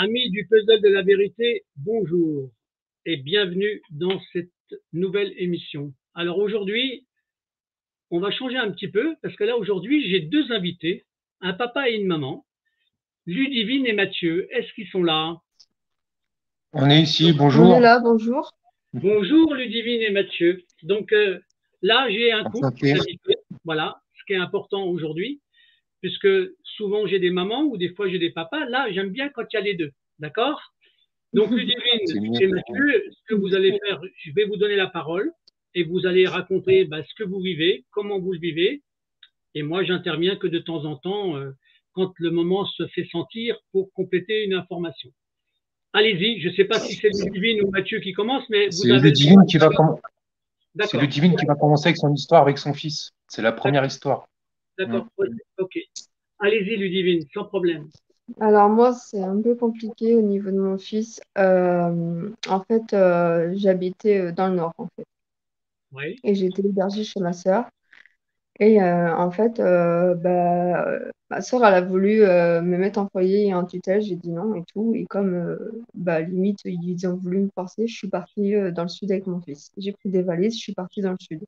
Amis du puzzle de la vérité, bonjour et bienvenue dans cette nouvelle émission. Alors aujourd'hui, on va changer un petit peu parce que là aujourd'hui, j'ai deux invités, un papa et une maman, Ludivine et Mathieu. Est-ce qu'ils sont là? On est ici, On est bonjour. là, bonjour. Bonjour Ludivine et Mathieu. Donc là, j'ai un couple Enchanté. d'invités. Voilà, ce qui est important aujourd'hui, puisque souvent j'ai des mamans ou des fois j'ai des papas. Là, j'aime bien quand il y a les deux. D'accord? Donc, Ludivine C'est mieux. et Mathieu, ce que vous allez faire, je vais vous donner la parole et vous allez raconter ce que vous vivez, comment vous le vivez. Et moi, j'interviens que de temps en temps quand le moment se fait sentir pour compléter une information. Allez-y, je ne sais pas si c'est Ludivine ou Mathieu qui commence, mais vous C'est avez le droit. Ludivine qui va c'est D'accord, Ludivine qui va commencer avec son histoire avec son fils. C'est la première d'accord, histoire. Mm. d'accord. Ok. Allez-y, Ludivine, sans problème. Alors moi, c'est un peu compliqué au niveau de mon fils. J'habitais dans le nord, en fait, Oui, et j'ai été hébergée chez ma sœur. Ma sœur, elle a voulu me mettre en foyer et en tutelle. J'ai dit non et tout. Et comme, limite, ils ont voulu me forcer, je suis partie dans le sud avec mon fils. J'ai pris des valises, je suis partie dans le sud. Donc,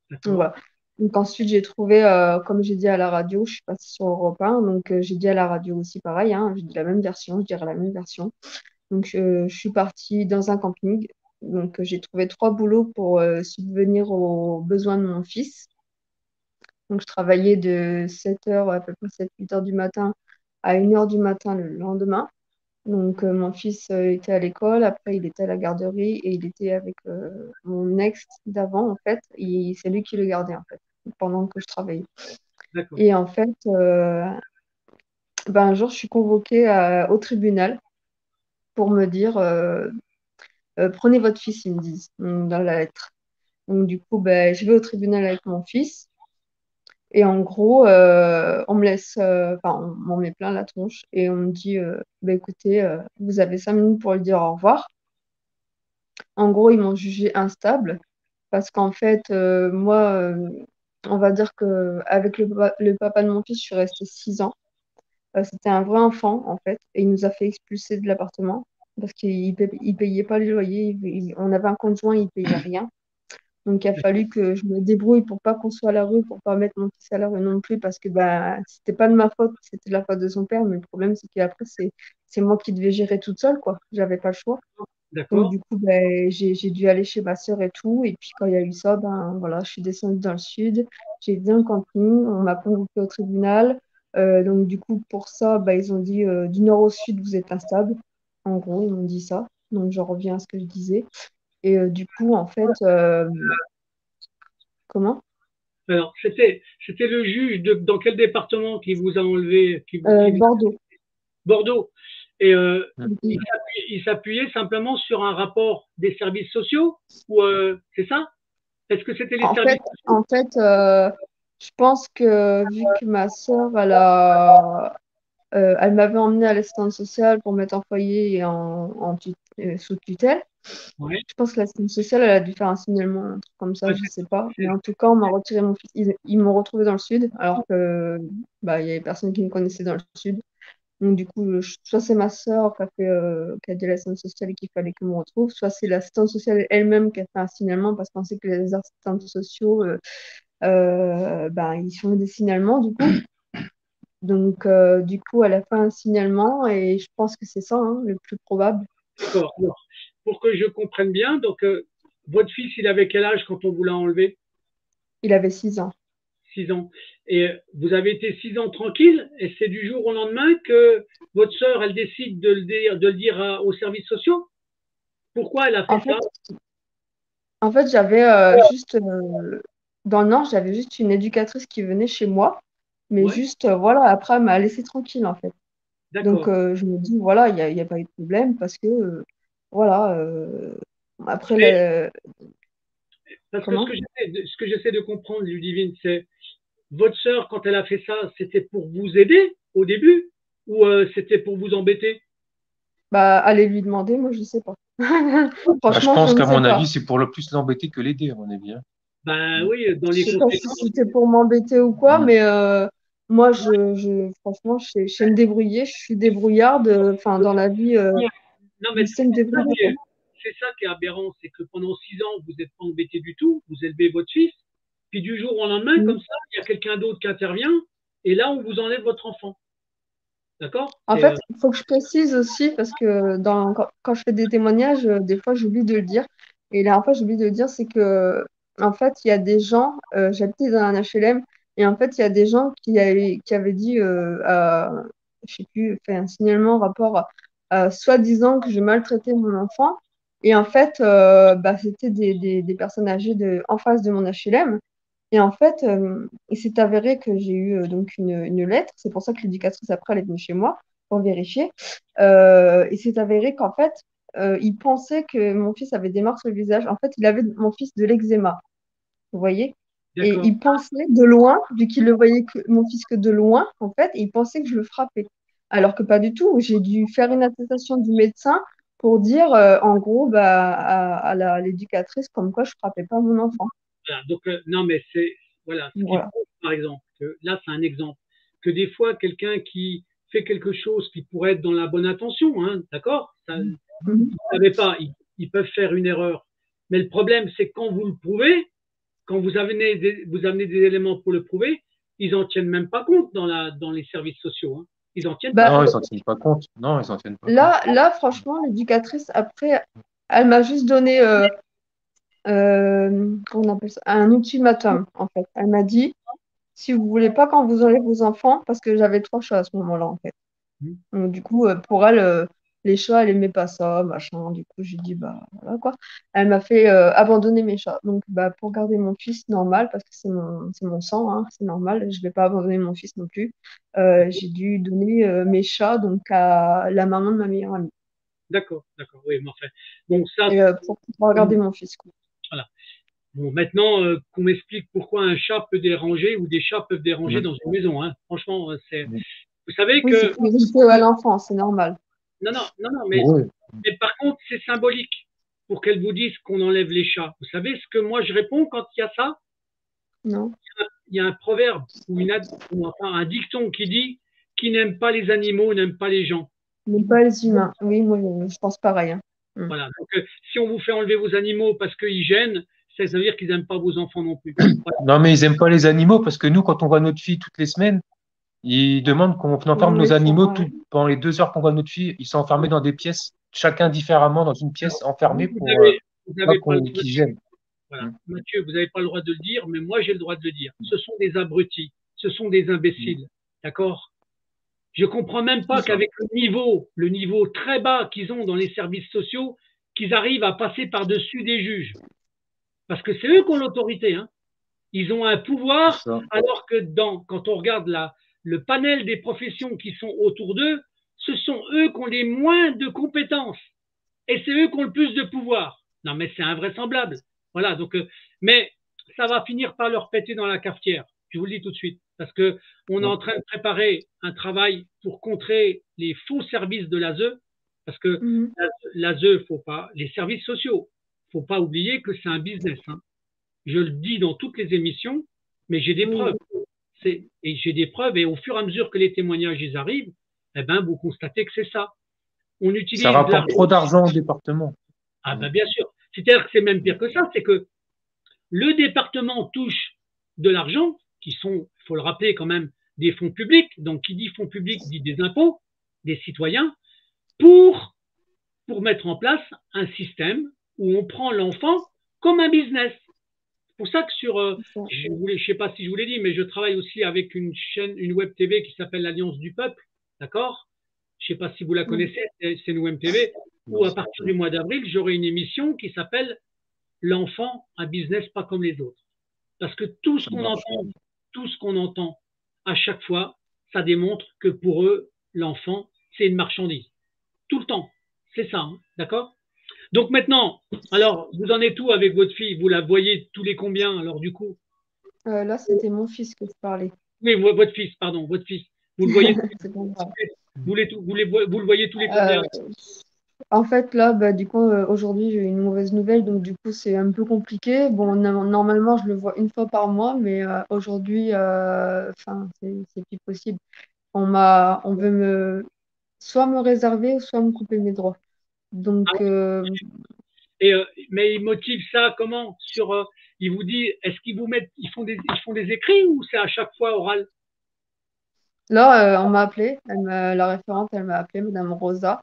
d'accord, voilà. Donc ensuite, j'ai trouvé, comme j'ai dit à la radio, je suis passée sur Europe 1, donc j'ai dit à la radio aussi pareil, hein, j'ai dit la même version, je dirais la même version. Donc je suis partie dans un camping, donc j'ai trouvé trois boulots pour subvenir aux besoins de mon fils. Donc je travaillais de 7 heures, à peu près 7-8 heures du matin à 1 heure du matin le lendemain. Donc mon fils était à l'école, après il était à la garderie et il était avec mon ex d'avant en fait, et c'est lui qui le gardait en fait pendant que je travaillais. d'accord. Et en fait, un jour je suis convoquée au tribunal pour me dire prenez votre fils, ils me disent dans la lettre. Donc du coup, je vais au tribunal avec mon fils. Et en gros, on me laisse, on m'en met plein la tronche et on me dit, écoutez, vous avez 5 minutes pour lui dire au revoir. En gros, ils m'ont jugée instable parce qu'en fait, moi, on va dire que avec le papa de mon fils, je suis restée 6 ans. C'était un vrai enfant, en fait, et il nous a fait expulser de l'appartement parce qu'il payait pas les loyers. On avait un conjoint, il payait rien. Donc, il a fallu que je me débrouille pour pas qu'on soit à la rue, pour pas mettre mon fils à la rue non plus, parce que c'était pas de ma faute, c'était de la faute de son père. Mais le problème, c'est qu'après, c'est moi qui devais gérer toute seule, quoi. J'avais pas le choix. Donc, D'accord. du coup, j'ai dû aller chez ma sœur et tout. Et puis, quand il y a eu ça, voilà, je suis descendue dans le sud. J'ai vu un camping. On m'a convoquée au tribunal. Donc, du coup, pour ça, ils ont dit du nord au sud, vous êtes instable. En gros, ils m'ont dit ça. Donc, je reviens à ce que je disais. Et du coup, en fait, comment? Alors, c'était le juge dans quel département qui vous a enlevé, Bordeaux. Bordeaux. Et Mm. il s'appuyait simplement sur un rapport des services sociaux ou c'est ça? Est-ce que c'était les En services fait, sociaux? en fait, je pense que vu que ma sœur, elle m'avait emmenée à l'assistance sociale pour mettre en foyer et sous tutelle. Oui. Je pense que l'assistance sociale, elle a dû faire un signalement, un truc comme ça, Ouais, je sais pas. Mais en tout cas, on m'a retiré mon fils. Ils m'ont retrouvé dans le sud, alors que il y avait personne qui me connaissait dans le sud. Donc du coup, soit c'est ma sœur qui a dit à l'assistante sociale qu'il fallait que je me retrouve, soit c'est l'assistante sociale elle-même qui a fait un signalement parce qu'on sait que les assistants sociaux, ils font des signalements du coup. Donc du coup, elle a fait un signalement et je pense que c'est ça, hein, le plus probable. D'accord. Alors, pour que je comprenne bien, donc votre fils, il avait quel âge quand on vous l'a enlevé? Il avait 6 ans. 6 ans. Et vous avez été 6 ans tranquille, et c'est du jour au lendemain que votre sœur, elle décide de le dire aux services sociaux? Pourquoi elle a En fait ça? fait, en fait, j'avais juste dans le Nord, j'avais juste une éducatrice qui venait chez moi, mais Oui, juste voilà, après elle m'a laissé tranquille en fait. Donc d'accord. je me dis voilà, il y a pas eu de problème parce que voilà. Après Mais parce que comment? ce que j'essaie de comprendre, Ludivine, c'est votre sœur, quand elle a fait ça, c'était pour vous aider au début ou c'était pour vous embêter? Allez lui demander, moi je sais pas. Bah, je Franchement, je pense ne qu'à sais mon pas. avis, c'est pour le plus l'embêter que l'aider, à mon avis, hein. Ben Mm. oui, dans Je les sais pas si conséquences. c'était pour m'embêter ou quoi, Mm. mais moi, franchement, je sais me débrouiller. Je suis débrouillarde. Enfin, dans la vie, Non, je mais sais me débrouiller, quoi. c'est ça qui est aberrant, c'est que pendant 6 ans, vous n'êtes pas embêté du tout, vous élevez votre fils, puis du jour au lendemain, comme Mm. ça, il y a quelqu'un d'autre qui intervient, et là, on vous enlève votre enfant. D'accord? En fait, il faut que je précise aussi, parce que quand je fais des témoignages, des fois, j'oublie de le dire. Et la dernière fois, j'oublie de le dire, c'est que, en fait, il y a des gens, j'habitais dans un HLM, et en fait, il y a des gens qui avaient dit, je sais plus, fait un signalement en rapport soi-disant que je maltraitais mon enfant. Et en fait, bah, c'était des personnes âgées en face de mon HLM. Et en fait, il s'est avéré que j'ai eu donc une lettre. C'est pour ça que l'éducatrice, après, elle est venue chez moi pour vérifier. Il s'est avéré qu'en fait, il pensait que mon fils avait des marques sur le visage. En fait, il avait, mon fils, de l'eczéma. Vous voyez? Et D'accord. il pensait de loin, vu qu'il le voyait que mon fils que de loin, en fait, et il pensait que je le frappais. Alors que pas du tout. J'ai dû faire une attestation du médecin pour dire, en gros, bah, l'éducatrice, comme quoi je frappais pas mon enfant. Voilà. Donc, non, mais voilà, ce qui Voilà. prouve, par exemple, que là, c'est un exemple, que des fois, quelqu'un qui fait quelque chose qui pourrait être dans la bonne intention, hein, d'accord? Ça, vous Mhm. ne savez pas, ils peuvent faire une erreur. Mais le problème, c'est quand vous le prouvez, quand vous amenez des éléments pour le prouver, ils n'en tiennent même pas compte dans les services sociaux. Hein. Ils n'en tiennent pas Bah, Non, ils compte. s'en tiennent pas compte. Non, ils s'en tiennent pas compte. là, franchement, l'éducatrice, après, elle m'a juste donné, comment on appelle ça, un ultimatum, en fait. Elle m'a dit, si vous voulez pas qu'on vous enlève vos enfants, parce que j'avais 3 chats à ce moment-là, en fait. Donc, du coup, pour elle, les chats, elle aimait pas ça, machin. Du coup, j'ai dit, bah, voilà, quoi. Elle m'a fait abandonner mes chats. Donc, bah, pour garder mon fils, normal, parce que c'est mon sang, hein, c'est normal. Je vais pas abandonner mon fils non plus. J'ai dû donner mes chats, donc, à la maman de ma meilleure amie. D'accord, d'accord, oui, mais enfin. Donc ça, Et pour pouvoir garder mon fils, quoi. voilà. Bon, maintenant, qu'on m'explique pourquoi un chat peut déranger ou des chats peuvent déranger Mm. dans une maison. Hein. Franchement, c'est. Mm. Vous savez Oui, c'est que. pour éviter à l'enfant, c'est normal. Non, non, non, non, Oui. mais par contre, c'est symbolique pour qu'elle vous dise qu'on enlève les chats. Vous savez ce que moi je réponds quand il y a ça? Non, Il y a un proverbe ou enfin un dicton qui dit qui n'aime pas les animaux n'aime pas les gens. mais pas les humains. Oui, moi, je pense pareil, hein. Mm. Voilà. Donc, si on vous fait enlever vos animaux parce qu'ils gênent, ça veut dire qu'ils n'aiment pas vos enfants non plus. Voilà. Non, mais ils aiment pas les animaux parce que nous, quand on voit notre fille toutes les semaines, ils demandent qu'on Non, enferme mais nos c'est animaux vrai. pendant les 2 heures qu'on voit notre fille. Ils sont enfermés dans des pièces, chacun différemment, dans une Alors, pièce enfermée vous pour n'avez pas pas le droit. qu'ils gênent. Voilà. Mm. Mathieu, vous n'avez pas le droit de le dire, mais moi j'ai le droit de le dire. Ce sont des abrutis, ce sont des Mm. imbéciles. D'accord? Je comprends même C'est pas ça. qu'avec le niveau très bas qu'ils ont dans les services sociaux, qu'ils arrivent à passer par-dessus des juges. Parce que c'est eux qui ont l'autorité. Hein. Ils ont un C'est pouvoir, ça. alors que quand on regarde le panel des professions qui sont autour d'eux, ce sont eux qui ont les moins de compétences. Et c'est eux qui ont le plus de pouvoir. Non, mais c'est invraisemblable. Voilà, donc, mais ça va finir par leur péter dans la cafetière. Je vous le dis tout de suite. Parce que on est Mm. en train de préparer un travail pour contrer les faux services de l'ASE. Parce que Mhm. l'ASE, faut pas, les services sociaux, faut pas oublier que c'est un business. Hein. Je le dis dans toutes les émissions, mais j'ai des Oui, preuves. Et j'ai des preuves, et au fur et à mesure que les témoignages ils arrivent, eh ben, vous constatez que c'est ça. On Ça utilise rapporte trop l'argent. d'argent au département. Ah Mm. ben bien sûr. C'est-à-dire que c'est même pire que ça, c'est que le département touche de l'argent, qui sont, il faut le rappeler quand même, des fonds publics. Donc, qui dit fonds publics dit des impôts des citoyens pour, pour mettre en place un système où on prend l'enfant comme un business. C'est pour ça que c'est ça. je sais pas si je vous l'ai dit, mais je travaille aussi avec une chaîne, une web TV qui s'appelle l'Alliance du Peuple, d'accord? Je sais pas si vous la Mm. connaissez, c'est une web TV où Non. à partir du mois d'avril, j'aurai une émission qui s'appelle L'enfant, un business pas comme les autres. Parce que Ça marche. tout ce qu'on entend à chaque fois, ça démontre que pour eux, l'enfant, c'est une marchandise. Tout le temps. C'est ça, hein, d'accord? Donc maintenant, alors, vous en êtes où avec votre fille? Vous la voyez tous les combien, alors du coup? Là, c'était mon fils que je parlais. Oui, votre fils, pardon, votre fils. Vous le voyez, C'est pas grave. vous le voyez tous les Euh, combien? En fait, là, bah, du coup, aujourd'hui, j'ai eu une mauvaise nouvelle, donc du coup, c'est un peu compliqué. Bon, normalement, je le vois une fois par mois, mais aujourd'hui, enfin, c'est plus possible. On veut soit me réserver, ou soit me couper mes droits. Ah, Donc, mais ils motivent ça comment? Ils vous disent, est-ce qu'ils vous mettent, ils font des écrits ou c'est à chaque fois oral? là, on m'a appelé, la référente, elle m'a appelé, Madame Rosa.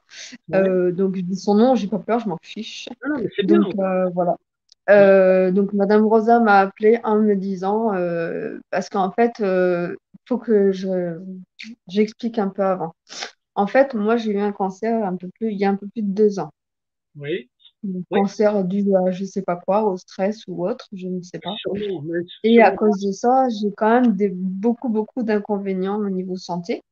Ouais. Donc, je dis son nom, j'ai pas peur, je m'en fiche. Non, non, mais c'est bien. Donc, voilà. Ouais. Donc, Madame Rosa m'a appelé en me disant, parce qu'en fait, faut que j'explique un peu avant. En fait, moi, j'ai eu un cancer il y a un peu plus de 2 ans. Oui, Un oui, cancer dû à je sais pas quoi, au stress ou autre, je ne sais pas. sûrement, Et à sûrement. cause de ça, j'ai quand même beaucoup d'inconvénients au niveau santé.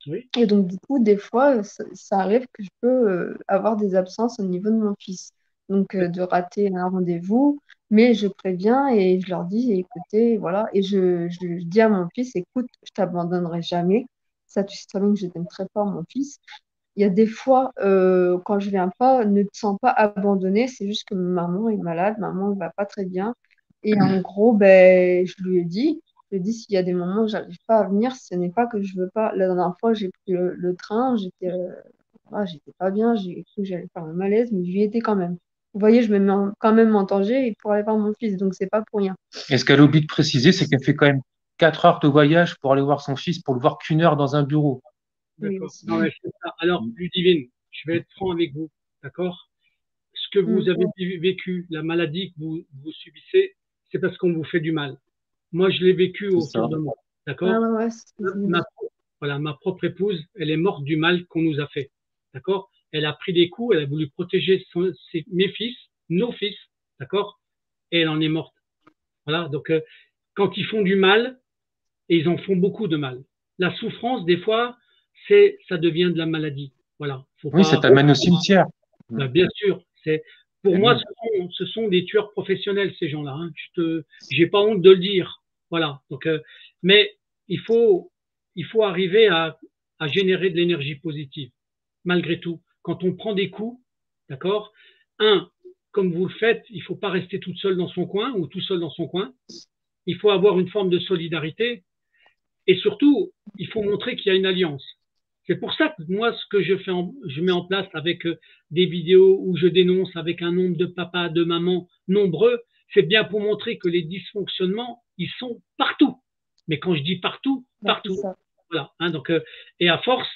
Oui, Et donc, du coup, des fois, ça arrive que je peux avoir des absences au niveau de mon fils. Donc, de rater un rendez-vous, mais je préviens et je leur dis, écoutez, voilà. Et je dis à mon fils, écoute, je t'abandonnerai jamais. Ça, tu sais très bien que je t'aime très fort, mon fils. Il y a des fois, quand je viens pas, ne te sens pas abandonné, c'est juste que maman est malade, maman ne va pas très bien. Et en gros, ben, je lui ai dit, s'il y a des moments où j'arrive pas à venir, ce n'est pas que je veux pas. La dernière fois, j'ai pris le train, j'étais pas bien, j'ai cru que j'allais faire un malaise, mais j'y étais quand même. Vous voyez, je me mets quand même en danger pour aller voir mon fils, donc c'est pas pour rien. Et ce qu'elle oublie de préciser, c'est qu'elle fait quand même 4 heures de voyage pour aller voir son fils, pour le voir qu'une heure dans un bureau. Oui, d'accord. aussi. Non, mais c'est ça. Alors, Ludivine, je vais être franc avec vous, d'accord? Ce que Mm. vous avez vécu, la maladie que vous subissez, c'est parce qu'on vous fait du mal. Moi, je l'ai vécu C'est ça. autour de moi, Ah d'accord? ouais, ouais, c'est ce que je me Ma, dis. voilà, ma propre épouse, elle est morte du mal qu'on nous a fait, d'accord? Elle a pris des coups, elle a voulu protéger mes fils, nos fils, d'accord? Et elle en est morte. Voilà, donc quand ils font du mal, et ils en font beaucoup de mal. La souffrance, des fois, ça devient de la maladie. Voilà, faut Oui, ça pas. t'amène au cimetière. Bien sûr, pour Eh moi, oui. ce sont des tueurs professionnels ces gens-là. Hein. J'ai pas honte de le dire. Voilà. Donc, mais il faut, il faut arriver à générer de l'énergie positive, malgré tout. Quand on prend des coups, d'accord. Comme vous le faites, il faut pas rester toute seule dans son coin ou tout seul dans son coin. Il faut avoir une forme de solidarité et surtout, il faut montrer qu'il y a une alliance. C'est pour ça que moi, ce que je mets en place avec des vidéos où je dénonce avec un nombre de papas, de mamans nombreux, c'est bien pour montrer que les dysfonctionnements, ils sont partout. Mais quand je dis partout, Bah, c'est partout. ça. Voilà. Hein, donc, et à force,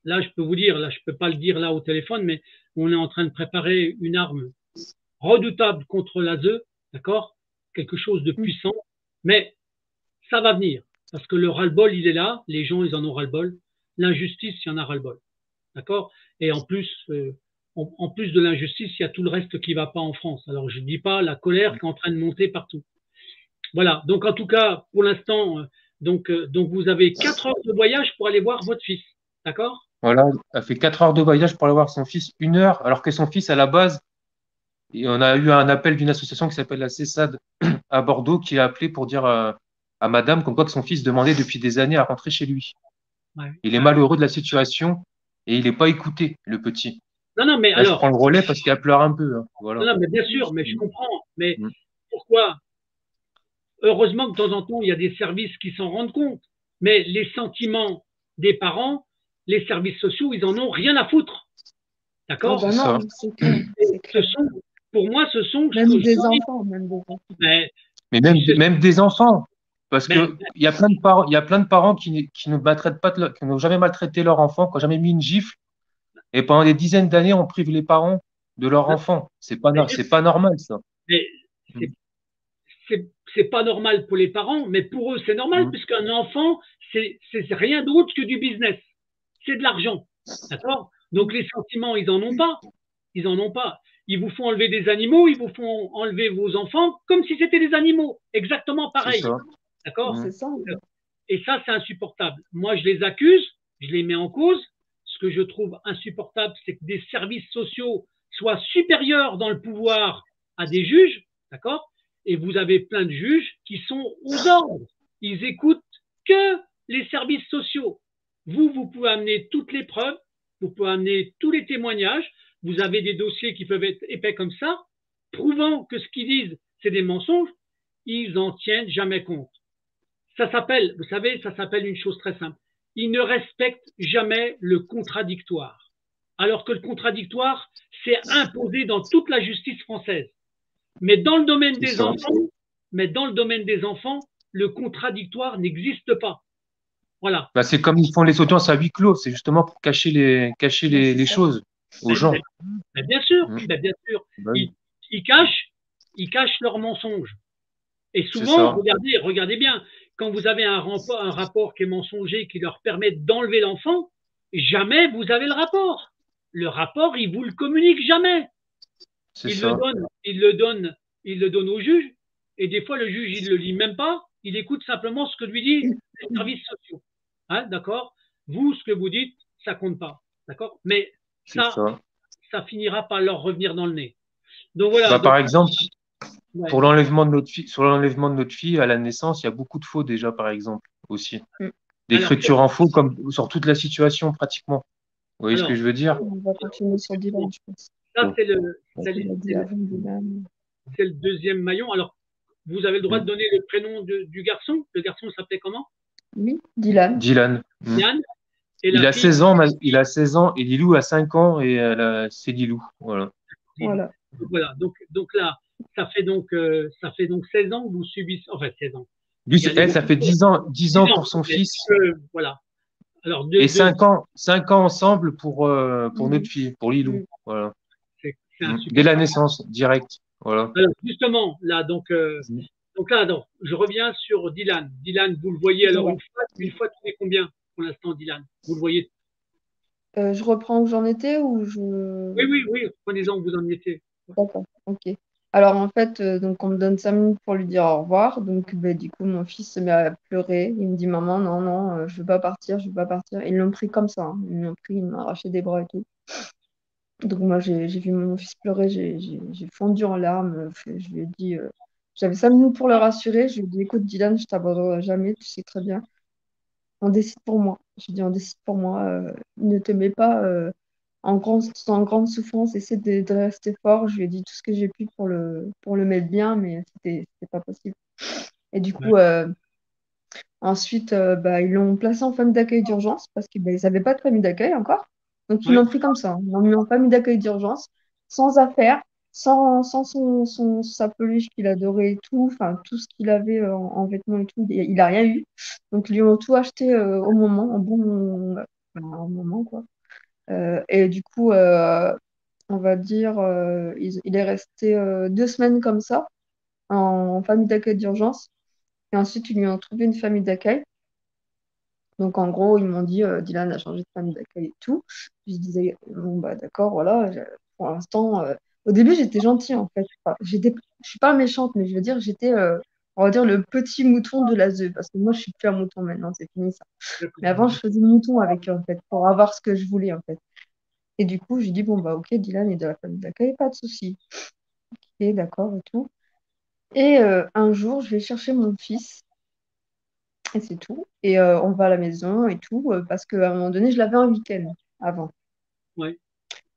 là, je peux vous dire, là, je peux pas le dire là au téléphone, mais on est en train de préparer une arme redoutable contre l'ASE, d'accord? Quelque chose de Mm. puissant, mais ça va venir. Parce que le ras-le-bol, il est là. Les gens, ils en ont ras-le-bol. L'injustice, il y en a ras-le-bol. D'accord? Et en plus de l'injustice, il y a tout le reste qui ne va pas en France. Alors, je ne dis pas la colère qui est en train de monter partout. Voilà. Donc, en tout cas, pour l'instant, donc vous avez 4 heures de voyage pour aller voir votre fils. D'accord? Voilà, elle fait 4 heures de voyage pour aller voir son fils, 1 heure, alors que son fils, à la base, et on a eu un appel d'une association qui s'appelle la CESAD à Bordeaux qui a appelé pour dire à madame comme quoi que son fils demandait depuis des années à rentrer chez lui. Ouais, Il est ouais. malheureux de la situation et il n'est pas écouté, le petit. Non, non, mais Là, je alors, prends le relais parce qu'elle pleure un peu, hein. non, Voilà. non, mais bien sûr, mais je Mm. comprends. Mais Mm. pourquoi? Heureusement que de temps en temps, il y a des services qui s'en rendent compte. Mais les sentiments des parents, les services sociaux, ils en ont rien à foutre. Ah D'accord? C'est bah ça. non, c'est clair, c'est Ce clair. sont, pour moi, ce sont, Même des enfants, même des enfants. mais, Mais c'est- même des enfants, parce mais, que il y a plein de parents, il y a plein de parents qui ne maltraitent pas, qui n'ont jamais maltraité leur enfant, qui n'ont jamais mis une gifle, et pendant des dizaines d'années, on prive les parents de leur enfant. C'est pas normal, ça. mais Mm. c'est c'est pas normal pour les parents, mais pour eux, c'est normal, Mm. puisqu'un enfant, c'est rien d'autre que du business. C'est de l'argent. D'accord? Donc les sentiments, ils en ont pas. Ils en ont pas. Ils vous font enlever des animaux, ils vous font enlever vos enfants comme si c'était des animaux. Exactement C'est pareil. ça. D'accord? Mm. C'est ça. Et ça, c'est insupportable. Moi, je les accuse, je les mets en cause. Ce que je trouve insupportable, c'est que des services sociaux soient supérieurs dans le pouvoir à des juges, d'accord? Et vous avez plein de juges qui sont aux ordres. Ils écoutent que les services sociaux. Vous pouvez amener toutes les preuves, vous pouvez amener tous les témoignages vous avez des dossiers qui peuvent être épais comme ça, prouvant que ce qu'ils disent, c'est des mensonges, ils en tiennent jamais compte. Ça s'appelle, vous savez, ça s'appelle une chose très simple. Ils ne respectent jamais le contradictoire. Alors que le contradictoire, c'est imposé dans toute la justice française. Mais dans le domaine C'est des ça. enfants, le contradictoire n'existe pas. Voilà. Bah, c'est comme ils font les audiences à huis clos, c'est justement pour cacher les ça. choses aux Mais, gens. bien sûr, Mm. bien sûr. Bah oui, Ils cachent leurs mensonges. Et c'est souvent, ça. regardez bien, quand vous avez un rapport qui est mensonger, qui leur permet d'enlever l'enfant, jamais vous avez le rapport. Le rapport, il vous le communique jamais. C'est Il ça. le donne au juge, et des fois le juge il le lit même pas, il écoute simplement ce que lui disent les services sociaux. Hein, d'accord? Vous, ce que vous dites, ça compte pas, d'accord? Mais C'est ça. ça finira par leur revenir dans le nez. Donc voilà. Bah, Donc par exemple, ouais. pour l'enlèvement de notre fille, sur l'enlèvement de notre fille à la naissance, il y a beaucoup de faux déjà, par exemple, aussi. Mm. Alors, D'écriture en faux, comme sur toute la situation, pratiquement. Vous voyez ce que alors, je veux dire? On va continuer sur Dylan, je pense. ça Parce qu'il a dit avant Dylan. c'est le deuxième maillon. Alors, vous avez le droit de Mm. donner le prénom du garçon. Le garçon s'appelait comment? Oui, Dylan. Dylan. Mm. Yann. Et Il la a fille, 16 ans, il a 16 ans et Lilou a 5 ans et c'est Lilou. Voilà. Voilà. donc voilà. Donc là, ça fait donc 16 ans que vous subissez, enfin 16 ans. Lui, Il y a ça fait 10 ans 10 ans, pour son fils voilà. Alors, et 5 ans ensemble pour Mm. notre fille, pour Lilou. Mm. Voilà. c'est Dès la insupportable. naissance, direct. Voilà. Alors, justement, là, donc là, donc, je reviens sur Dylan. Dylan, vous le voyez alors Voilà. une fois tous les combien pour l'instant, Dylan? Vous le voyez? Je reprends où j'en étais ou je... Oui, prenez-en où vous en étiez. D'accord, ok. Alors en fait, donc on me donne 5 minutes pour lui dire au revoir. Donc ben, du coup, mon fils se met à pleurer. Il me dit, maman, non, non, je veux pas partir, je veux pas partir. Ils l'ont pris comme ça, hein. Ils l'ont pris, ils m'ont arraché des bras et tout. Donc moi, j'ai vu mon fils pleurer, j'ai fondu en larmes. Je lui ai dit, j'avais 5 minutes pour le rassurer. Je lui ai dit, écoute, Dylan, je t'abandonnerai jamais, tu sais très bien. On décide pour moi. Je dis, on décide pour moi. Ne te mets pas en grande souffrance, essaie de rester fort. Je lui ai dit tout ce que j'ai pu pour le mettre bien, mais c'était pas possible. Et du coup, ensuite, bah, ils l'ont placé en famille d'accueil d'urgence parce qu'ils n'avaient pas de famille d'accueil encore. Donc, ils Ouais. l'ont pris comme ça, hein. Ils l'ont mis en famille d'accueil d'urgence, sans affaires, sans sa peluche qu'il adorait et tout, enfin, tout ce qu'il avait en vêtements et tout. Il n'a rien eu. Donc, ils lui ont tout acheté au moment, au moment, quoi. Et du coup, on va dire, il est resté 2 semaines comme ça, en famille d'accueil d'urgence. Et ensuite, ils lui ont trouvé une famille d'accueil. Donc, en gros, ils m'ont dit, Dylan a changé de famille d'accueil et tout. Je disais, bon, bah, d'accord, voilà. Pour l'instant, au début, j'étais gentille, en fait. Enfin, je suis pas méchante, mais je veux dire, j'étais, on va dire, le petit mouton de la ZEU. Parce que moi, je suis plus un mouton maintenant, c'est fini ça. Mais avant, je faisais mouton avec eux, en fait, pour avoir ce que je voulais, en fait. Et du coup, j'ai dit, bon, bah, ok, Dylan est de la famille d'accueil, pas de souci. Ok, d'accord et tout. Et un jour, je vais chercher mon fils, et c'est tout. Et on va à la maison et tout, parce qu'à un moment donné, je l'avais un week-end avant. Ouais.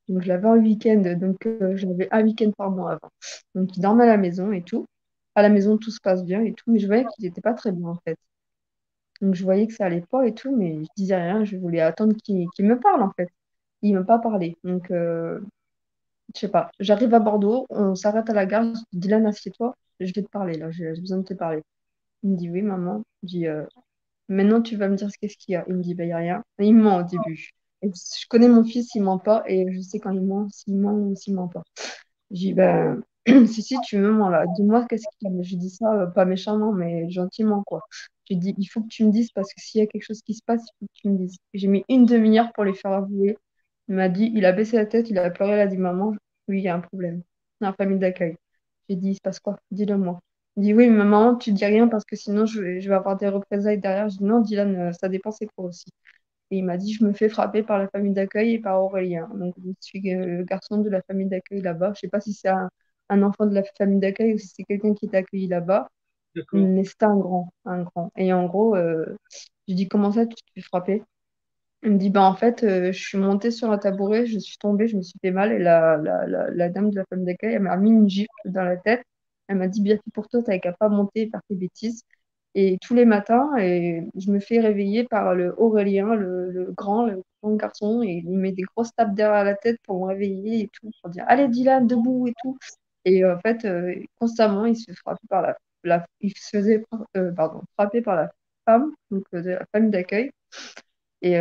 Donc, je l'avais un week-end, donc j'avais un week-end par mois avant. Donc, il dormait à la maison et tout. À la maison, tout se passe bien et tout, mais je voyais qu'il n'était pas très bien, en fait. Donc, je voyais que ça allait pas et tout, mais je disais rien, je voulais attendre qu'il me parle, en fait. Il ne m'a pas parlé. Donc, je sais pas, j'arrive à Bordeaux, on s'arrête à la gare, je dis, Dylan, assieds-toi, je vais te parler là, j'ai besoin de te parler. Il me dit oui, maman. Je dis maintenant tu vas me dire qu'est-ce qu'il y a. Il me dit bah, il n'y a rien. Et il ment au début. Et je connais mon fils, il ment pas et je sais quand il ment, s'il ment ou s'il ment pas. Je dis ben si tu me mens là, dis-moi qu'est-ce qu'il y a. Mais je dis ça pas méchamment, mais gentiment quoi. Je dis il faut que tu me dises parce que s'il y a quelque chose qui se passe, il faut que tu me dises. J'ai mis une demi-heure pour les faire avouer. Il m'a dit, il a baissé la tête, il a pleuré, il a dit maman, oui, il y a un problème. Dans la famille d'accueil. J'ai dit, il se passe quoi? Dis-le moi. Il dit, oui, mais maman, tu dis rien parce que sinon je vais avoir des représailles derrière. Je dis, non, Dylan, ça dépend c'est quoi aussi. Et il m'a dit, je me fais frapper par la famille d'accueil et par Aurélien. Donc, je suis le garçon de la famille d'accueil là-bas. Je sais pas si c'est un enfant de la famille d'accueil ou si c'est quelqu'un qui est accueilli là-bas. D'accord. Mais c'était un grand, un grand. Et en gros, je dis, comment ça, tu te fais frapper? Il me dit, bah, en fait, je suis montée sur un tabouret, je suis tombée, je me suis fait mal. Et la dame de la femme d'accueil, elle m'a mis une gifle dans la tête. Elle m'a dit, bien fait pour toi, t'avais qu'à pas monter et faire tes bêtises. Et tous les matins, je me fais réveiller par le Aurélien, le grand garçon, et il me met des grosses tapes derrière la tête pour me réveiller et tout, pour dire, allez, Dylan, debout et tout. Et en fait, constamment, il se fait frapper par il se faisait, pardon, frapper par la femme, donc de la famille d'accueil. Et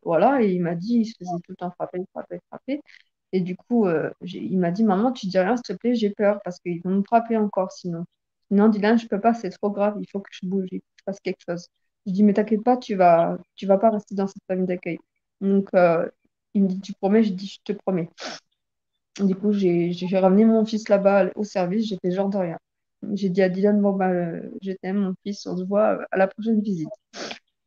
voilà, et il m'a dit, il se faisait tout le temps frapper, frapper, frapper. Et du coup, il m'a dit, maman, tu dis rien, s'il te plaît, j'ai peur parce qu'ils vont me frapper encore sinon. Non, Dylan, je peux pas, c'est trop grave, il faut que je bouge, il faut que je fasse quelque chose. Je dis, mais t'inquiète pas, tu vas pas rester dans cette famille d'accueil. Donc, il me dit, tu promets? Je dis, je te promets. Du coup, j'ai fait ramener mon fils là-bas au service, j'ai fait genre de rien. J'ai dit à Dylan, bon, bah, je t'aime, mon fils, on se voit à la prochaine visite.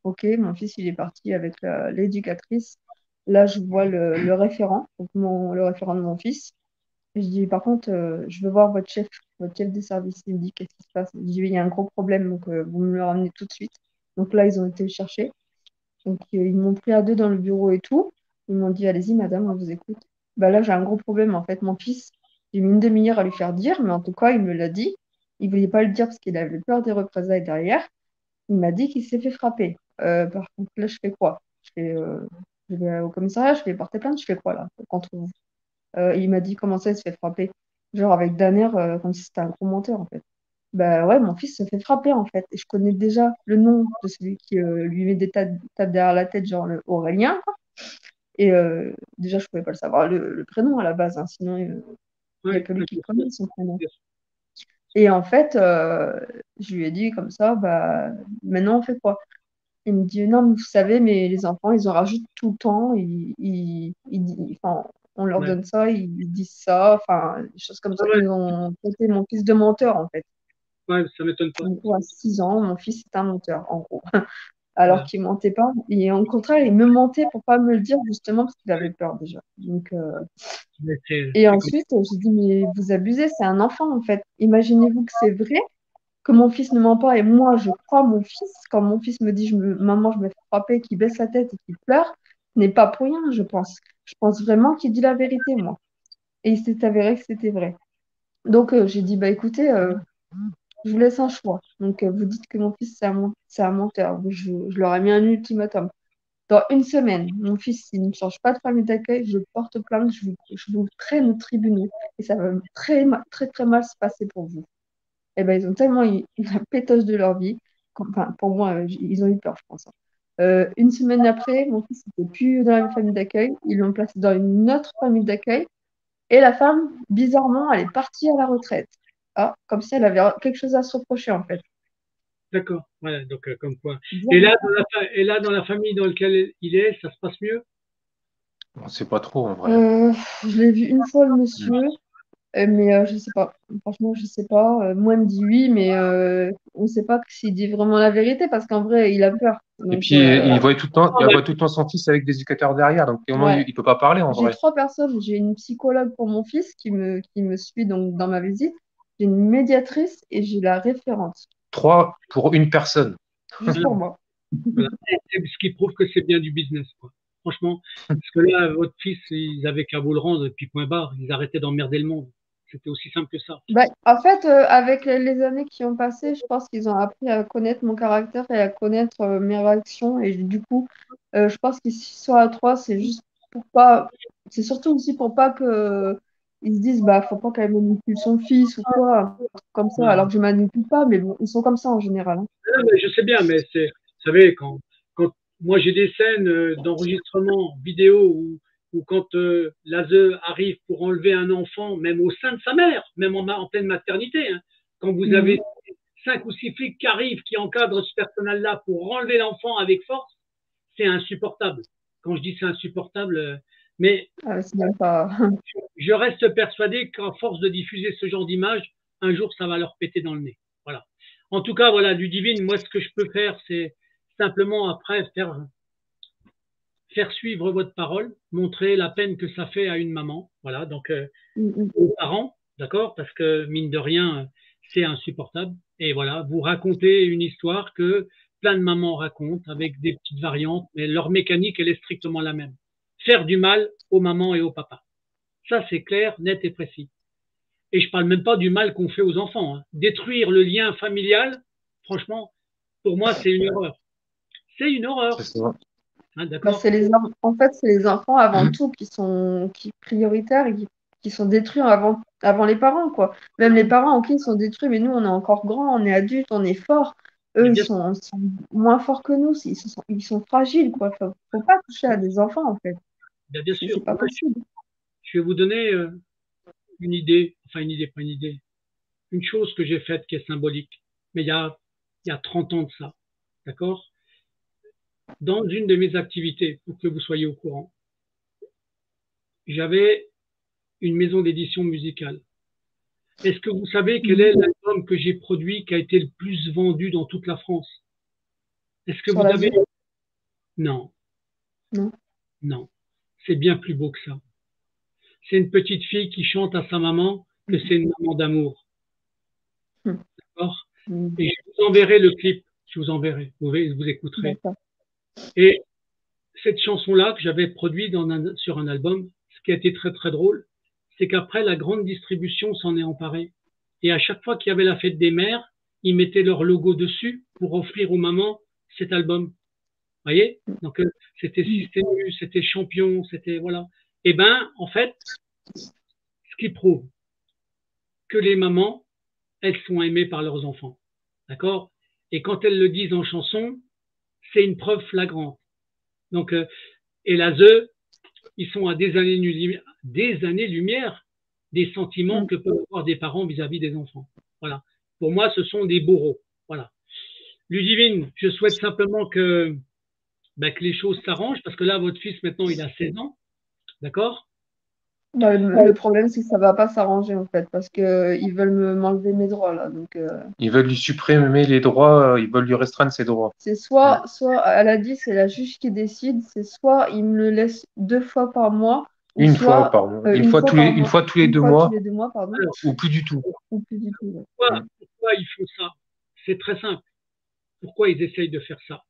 Ok, mon fils, il est parti avec l'éducatrice. Là, je vois le référent, donc le référent de mon fils. Je dis, par contre, je veux voir votre chef des services. Il me dit, qu'est-ce qui se passe? Je dis, il y a un gros problème, donc vous me le ramenez tout de suite. Donc là, ils ont été le chercher. Donc, ils m'ont pris à deux dans le bureau et tout. Ils m'ont dit, allez-y, madame, on vous écoute. Bah là, j'ai un gros problème, en fait. Mon fils, j'ai mis une demi-heure à lui faire dire, mais en tout cas, il me l'a dit. Il voulait pas le dire parce qu'il avait peur des représailles derrière. Il m'a dit qu'il s'est fait frapper. Par contre, là, je fais quoi? Je vais au commissariat, je vais porter plainte, je fais quoi là contre vous? Il m'a dit comment ça, il se fait frapper. Genre avec d'un air comme si c'était un gros menteur en fait. Bah ouais, mon fils se fait frapper en fait. Et je connais déjà le nom de celui qui lui met des tapes derrière la tête, genre le Aurélien, quoi. Et déjà, je pouvais pas le savoir, le prénom à la base, hein, sinon il n'y a Ouais, que lui qui t'inquiète. connaît son prénom. Et en fait, je lui ai dit comme ça, bah maintenant on fait quoi? Il me dit, non, mais vous savez, mais les enfants, ils en rajoutent tout le temps. Enfin, on leur Ouais. donne ça, ils disent ça, enfin, des choses comme Ah ça. ouais, Ils ont traité mon fils de menteur, en fait. ouais, ça m'étonne pas. Du coup, à 6 ans, mon fils est un menteur, en gros. Alors Voilà. qu'il mentait pas. Et au contraire, il me mentait pour pas me le dire, justement, parce qu'il avait peur déjà. Donc, Mais et c'est comme ensuite, j'ai dit, mais vous abusez, c'est un enfant, en fait. Imaginez-vous que c'est vrai, que mon fils ne ment pas et moi je crois mon fils, quand mon fils me dit maman je me fais frapper, qu'il baisse la tête et qu'il pleure, ce n'est pas pour rien, je pense. Je pense vraiment qu'il dit la vérité, moi. Et il s'est avéré que c'était vrai. Donc j'ai dit bah écoutez, je vous laisse un choix. Donc vous dites que mon fils c'est un menteur. Je leur ai mis un ultimatum. Dans une semaine, mon fils, s'il ne change pas de famille d'accueil, je porte plainte, je vous traîne au tribunal et ça va très très mal se passer pour vous. Eh ben, ils ont tellement eu la pétoche de leur vie. Enfin, pour moi, ils ont eu peur, je pense, hein. Une semaine après, mon fils n'était plus dans la même famille d'accueil. Ils l'ont placé dans une autre famille d'accueil. Et la femme, bizarrement, elle est partie à la retraite. Ah, comme si elle avait quelque chose à se reprocher, en fait. d'accord. Voilà, donc comme quoi. Et Bizarre. là, dans la famille dans laquelle il est, ça se passe mieux? On sait pas trop en vrai. Euh, je l'ai vu une fois, le Mm. monsieur. Mais je sais pas. Franchement, je sais pas. Moi, il me dit oui, mais on ne sait pas s'il dit vraiment la vérité parce qu'en vrai, il a peur. Et Donc, puis il voit tout le temps, Ah, il ouais. voit tout le temps son fils avec des éducateurs derrière, donc au moment ouais. il peut pas parler en J'ai vrai. trois personnes. J'ai une psychologue pour mon fils qui me suit donc dans ma visite. J'ai une médiatrice et j'ai la référente. 3 pour une personne. Juste Voilà, pour moi. voilà. Et ce qui prouve que c'est bien du business, quoi. Franchement, parce que là, votre fils, ils avaient qu'à vous le rendre, et puis point barre, ils arrêtaient d'emmerder le monde. C'était aussi simple que ça. Bah, en fait, avec les années qui ont passé, je pense qu'ils ont appris à connaître mon caractère et à connaître mes réactions. Et du coup, je pense qu'ils sont à trois, c'est juste pour pas. C'est surtout aussi pour pas que ils se disent, bah, faut pas qu'elle manipule son fils ou quoi, un truc comme ça. Alors Voilà. que je manipule pas, mais bon, ils sont comme ça en général, hein. Non, mais je sais bien, mais c'est, vous savez, quand moi j'ai des scènes d'enregistrement vidéo où quand l'ASE arrive pour enlever un enfant, même au sein de sa mère, même en pleine maternité, hein, quand vous avez Mhm. 5 ou 6 flics qui arrivent, qui encadrent ce personnel-là pour enlever l'enfant avec force, c'est insupportable. Quand je dis c'est insupportable, mais C'est même pas. je reste persuadé qu'à force de diffuser ce genre d'images, un jour, ça va leur péter dans le nez. Voilà. En tout cas, voilà, du divine, moi, ce que je peux faire, c'est simplement après faire suivre votre parole, montrer la peine que ça fait à une maman. Voilà, donc Mhm. aux parents, d'accord, parce que mine de rien, c'est insupportable. Et voilà, vous racontez une histoire que plein de mamans racontent avec des petites variantes, mais leur mécanique, elle est strictement la même. Faire du mal aux mamans et aux papas. Ça, c'est clair, net et précis. Et je parle même pas du mal qu'on fait aux enfants, hein. Détruire le lien familial, franchement, pour moi, c'est une horreur. C'est une horreur. C'est ça. Hein, Bah, d'accord? en fait, c'est les enfants avant tout qui sont prioritaires et qui sont détruits avant les parents, quoi. Même les parents, ok, ils sont détruits, mais nous, on est encore grands, on est adultes, on est forts. Eux, Mais bien sûr, ils sont moins forts que nous, ils sont fragiles, quoi. Faut pas toucher à des enfants, en fait. bien sûr. C'est pas Moi, possible. je vais vous donner une idée, enfin une idée, pas une idée, une chose que j'ai faite qui est symbolique, mais il y a 30 ans de ça, d'accord? Dans une de mes activités, pour que vous soyez au courant, j'avais une maison d'édition musicale. Est-ce que vous savez quel est l'album que j'ai produit qui a été le plus vendu dans toute la France? Est-ce que Sur vous la avez... vie, Non, non. non. C'est bien plus beau que ça. C'est une petite fille qui chante à sa maman que c'est une maman d'amour. Hum, D'accord? hum, Et je vous enverrai le clip. Je vous enverrai. Vous écouterez. D'accord. Et cette chanson-là que j'avais produite sur un album, ce qui a été très très drôle, c'est qu'après la grande distribution s'en est emparée. Et à chaque fois qu'il y avait la fête des mères, ils mettaient leur logo dessus pour offrir aux mamans cet album. Vous voyez? Donc c'était Système U, c'était Champion, c'était voilà. Et ben en fait, ce qui prouve que les mamans, elles sont aimées par leurs enfants. D'accord? Et quand elles le disent en chanson, c'est une preuve flagrante. Donc, et la ZE, ils sont à des années-lumière des sentiments Hum. que peuvent avoir des parents vis-à-vis des enfants. Voilà. Pour moi, ce sont des bourreaux. Voilà. Ludivine, je souhaite simplement que les choses s'arrangent, parce que là, votre fils, maintenant, il a 16 ans. D'accord? Bah, le problème, c'est que ça va pas s'arranger, en fait, parce que ils veulent m'enlever mes droits, là. Donc, Ils veulent lui supprimer les droits, ils veulent lui restreindre ses droits. c'est Mm. soit, elle a dit, c'est la juge qui décide, c'est soit il me le laisse 2 fois par mois, ou Une fois soit par mois, une fois une fois tous les deux fois tous mois, les 2 mois, pardon, Alors, ou plus du tout. ou plus du tout. Ouais. pourquoi, Mm. pourquoi ils font ça? C'est très simple. Pourquoi ils essayent de faire ça?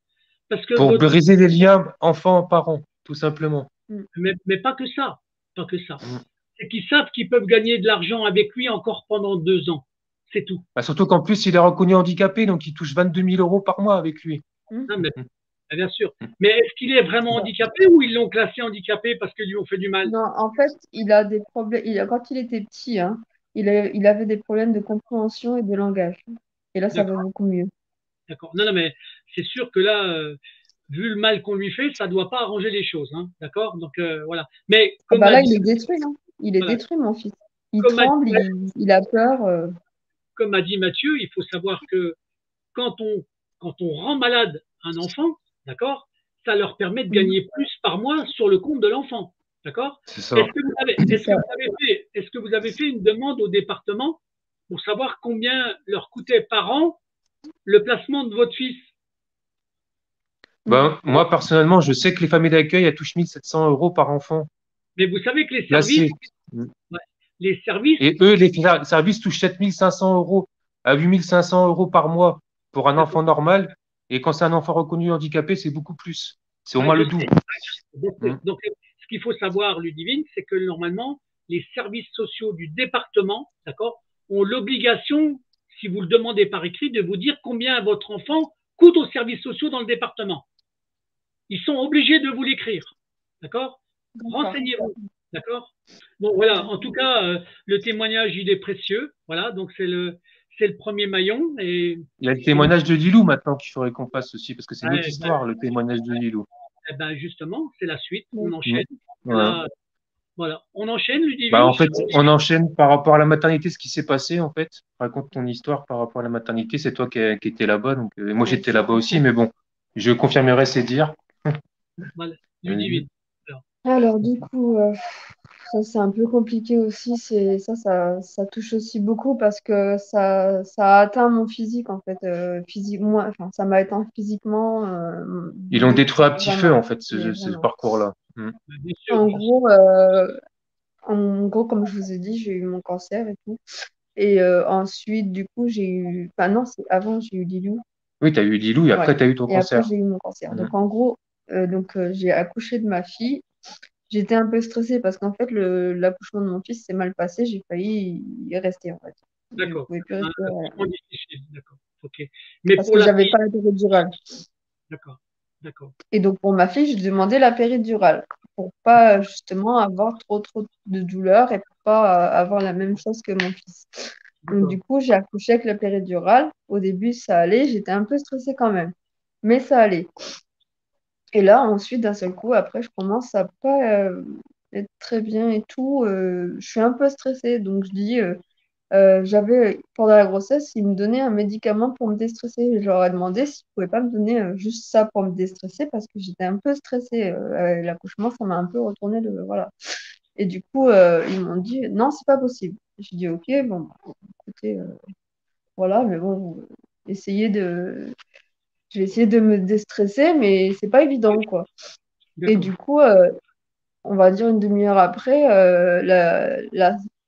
Parce que Pour votre, briser les liens enfant-parent, tout simplement. Mm. mais pas que ça, pas que ça. Mm. C'est qu'ils savent qu'ils peuvent gagner de l'argent avec lui encore pendant 2 ans. C'est tout. Bah, surtout qu'en plus, il est reconnu handicapé, donc il touche 22 000 euros par mois avec lui. Mm. Hein, mais, Mm. bien sûr. Mais est-ce qu'il est vraiment Bah, handicapé ou ils l'ont classé handicapé parce qu'ils lui ont fait du mal? non, en fait, il a des problèmes. Quand il était petit, hein, il avait des problèmes de compréhension et de langage. Et là, ça va D'accord, beaucoup mieux. d'accord. Non, non, mais c'est sûr que là, vu le mal qu'on lui fait, ça ne doit pas arranger les choses. Hein, d'accord? Donc voilà. Mais Ah bah là, il est détruit, hein. Il est voilà, détruit, mon fils. Il comme a, tremble, il a peur. comme a dit Mathieu, il faut savoir que quand on, quand on rend malade un enfant, d'accord, ça leur permet de Mm. gagner plus par mois sur le compte de l'enfant. D'accord? C'est ça. C'est ça. Est-ce que vous avez fait une demande au département pour savoir combien leur coûtait par an le placement de votre fils? Mm. Ben, moi, personnellement, je sais que les familles d'accueil, elles touchent 1 700 euros par enfant Mais vous savez que les services, placé. Mm. ouais, les services, Et eux, les services touchent 7 500 euros à 8 500 euros par mois pour un enfant normal. Et quand c'est un enfant reconnu handicapé, c'est beaucoup plus. C'est au ouais, moins je le sais. double. Mm. Donc, ce qu'il faut savoir, Ludivine, c'est que normalement, les services sociaux du département, d'accord, ont l'obligation, si vous le demandez par écrit, de vous dire combien votre enfant coûte aux services sociaux dans le département. Ils sont obligés de vous l'écrire. D'accord? D'accord. Renseignez-vous. D'accord? Bon, voilà. En tout cas, le témoignage, il est précieux. Voilà. Donc, c'est le premier maillon. Il y a le Et témoignage de Lilou maintenant qu'il faudrait qu'on fasse aussi, parce que c'est une autre ouais, histoire, le témoignage de Lilou. ben, justement, c'est la suite. On Mm. Mm. enchaîne. Ouais. Là, voilà. On enchaîne, Bah, Ludivine. en fait, on enchaîne par rapport à la maternité, ce qui s'est passé, en fait. Raconte ton histoire par rapport à la maternité. C'est toi qui étais là-bas, donc moi j'étais là-bas aussi, mais bon, je confirmerai ces dires. Voilà. Vas-y. Ludivine. Alors, Alors, du coup, ça, c'est un peu compliqué aussi. Ça touche aussi beaucoup parce que ça a atteint mon physique, en fait. Moi, enfin, ça m'a atteint physiquement, Ils l'ont détruit à petit feu, vraiment. en fait, Mais ce vraiment. parcours-là. Mm. bien sûr, En bien sûr. gros, comme je vous ai dit, j'ai eu mon cancer et tout. Et ensuite, du coup, j'ai eu. Enfin, non, c'est avant, j'ai eu Lilou. Oui, tu as eu Lilou et après, Ouais. tu as eu ton Et après, cancer. j'ai eu mon cancer. Mhm. Donc, en gros, j'ai accouché de ma fille. J'étais un peu stressée parce qu'en fait, l'accouchement de mon fils s'est mal passé. J'ai failli y rester, en fait. Je ne D'accord. pouvais plus Un rester accouchement difficile. D'accord. OK. Mais parce pour que la j'avais fille, pas la péridurale. d'accord. D'accord. Et donc, pour ma fille, je demandais la péridurale pour pas justement avoir trop de douleur et pour pas avoir la même chose que mon fils. Donc, D'accord. du coup, j'ai accouché avec la péridurale. Au début, ça allait. J'étais un peu stressée quand même, mais ça allait. Et là, ensuite, d'un seul coup, après, je commence à pas être très bien et tout. Je suis un peu stressée. Donc, je dis, pendant la grossesse, ils me donnaient un médicament pour me déstresser. Je leur ai demandé s'ils ne pouvaient pas me donner juste ça pour me déstresser parce que j'étais un peu stressée. Avec l'accouchement, ça m'a un peu retourné le. Voilà. Et du coup, ils m'ont dit, non, c'est pas possible. J'ai dit, ok, bon, bah, écoutez, voilà, mais bon, essayez de. Je vais essayer de me déstresser, mais c'est pas évident, quoi. Et D'accord. du coup, on va dire une demi-heure après,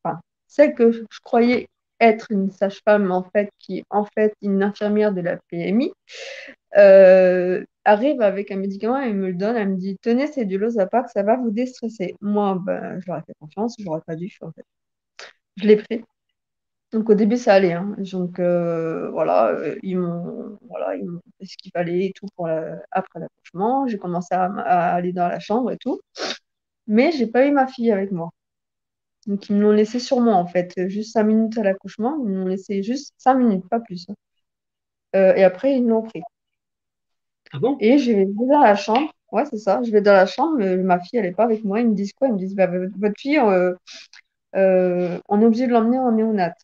enfin, celle que je croyais être une sage-femme, en fait, qui est en fait une infirmière de la PMI, arrive avec un médicament et me le donne. Elle me dit, tenez, c'est du Losapar, ça va vous déstresser. Moi, ben, je leur ai fait confiance, je n'aurais pas dû, en fait. Je l'ai pris. Donc au début, ça allait, hein. Donc voilà, ils m'ont fait ce qu'il fallait et tout après l'accouchement. J'ai commencé à aller dans la chambre et tout. Mais j'ai pas eu ma fille avec moi. Donc, ils me l'ont laissé sur moi, en fait. Juste 5 minutes à l'accouchement. Ils m'ont laissé juste 5 minutes, pas plus, hein. Et après, ils me l'ont pris. Ah bon? Et je vais dans la chambre. Ouais, c'est ça. Je vais dans la chambre. Ma fille, elle n'est pas avec moi. Ils me disent quoi? Ils me disent, bah, votre fille, on est obligé de l'emmener en néonat.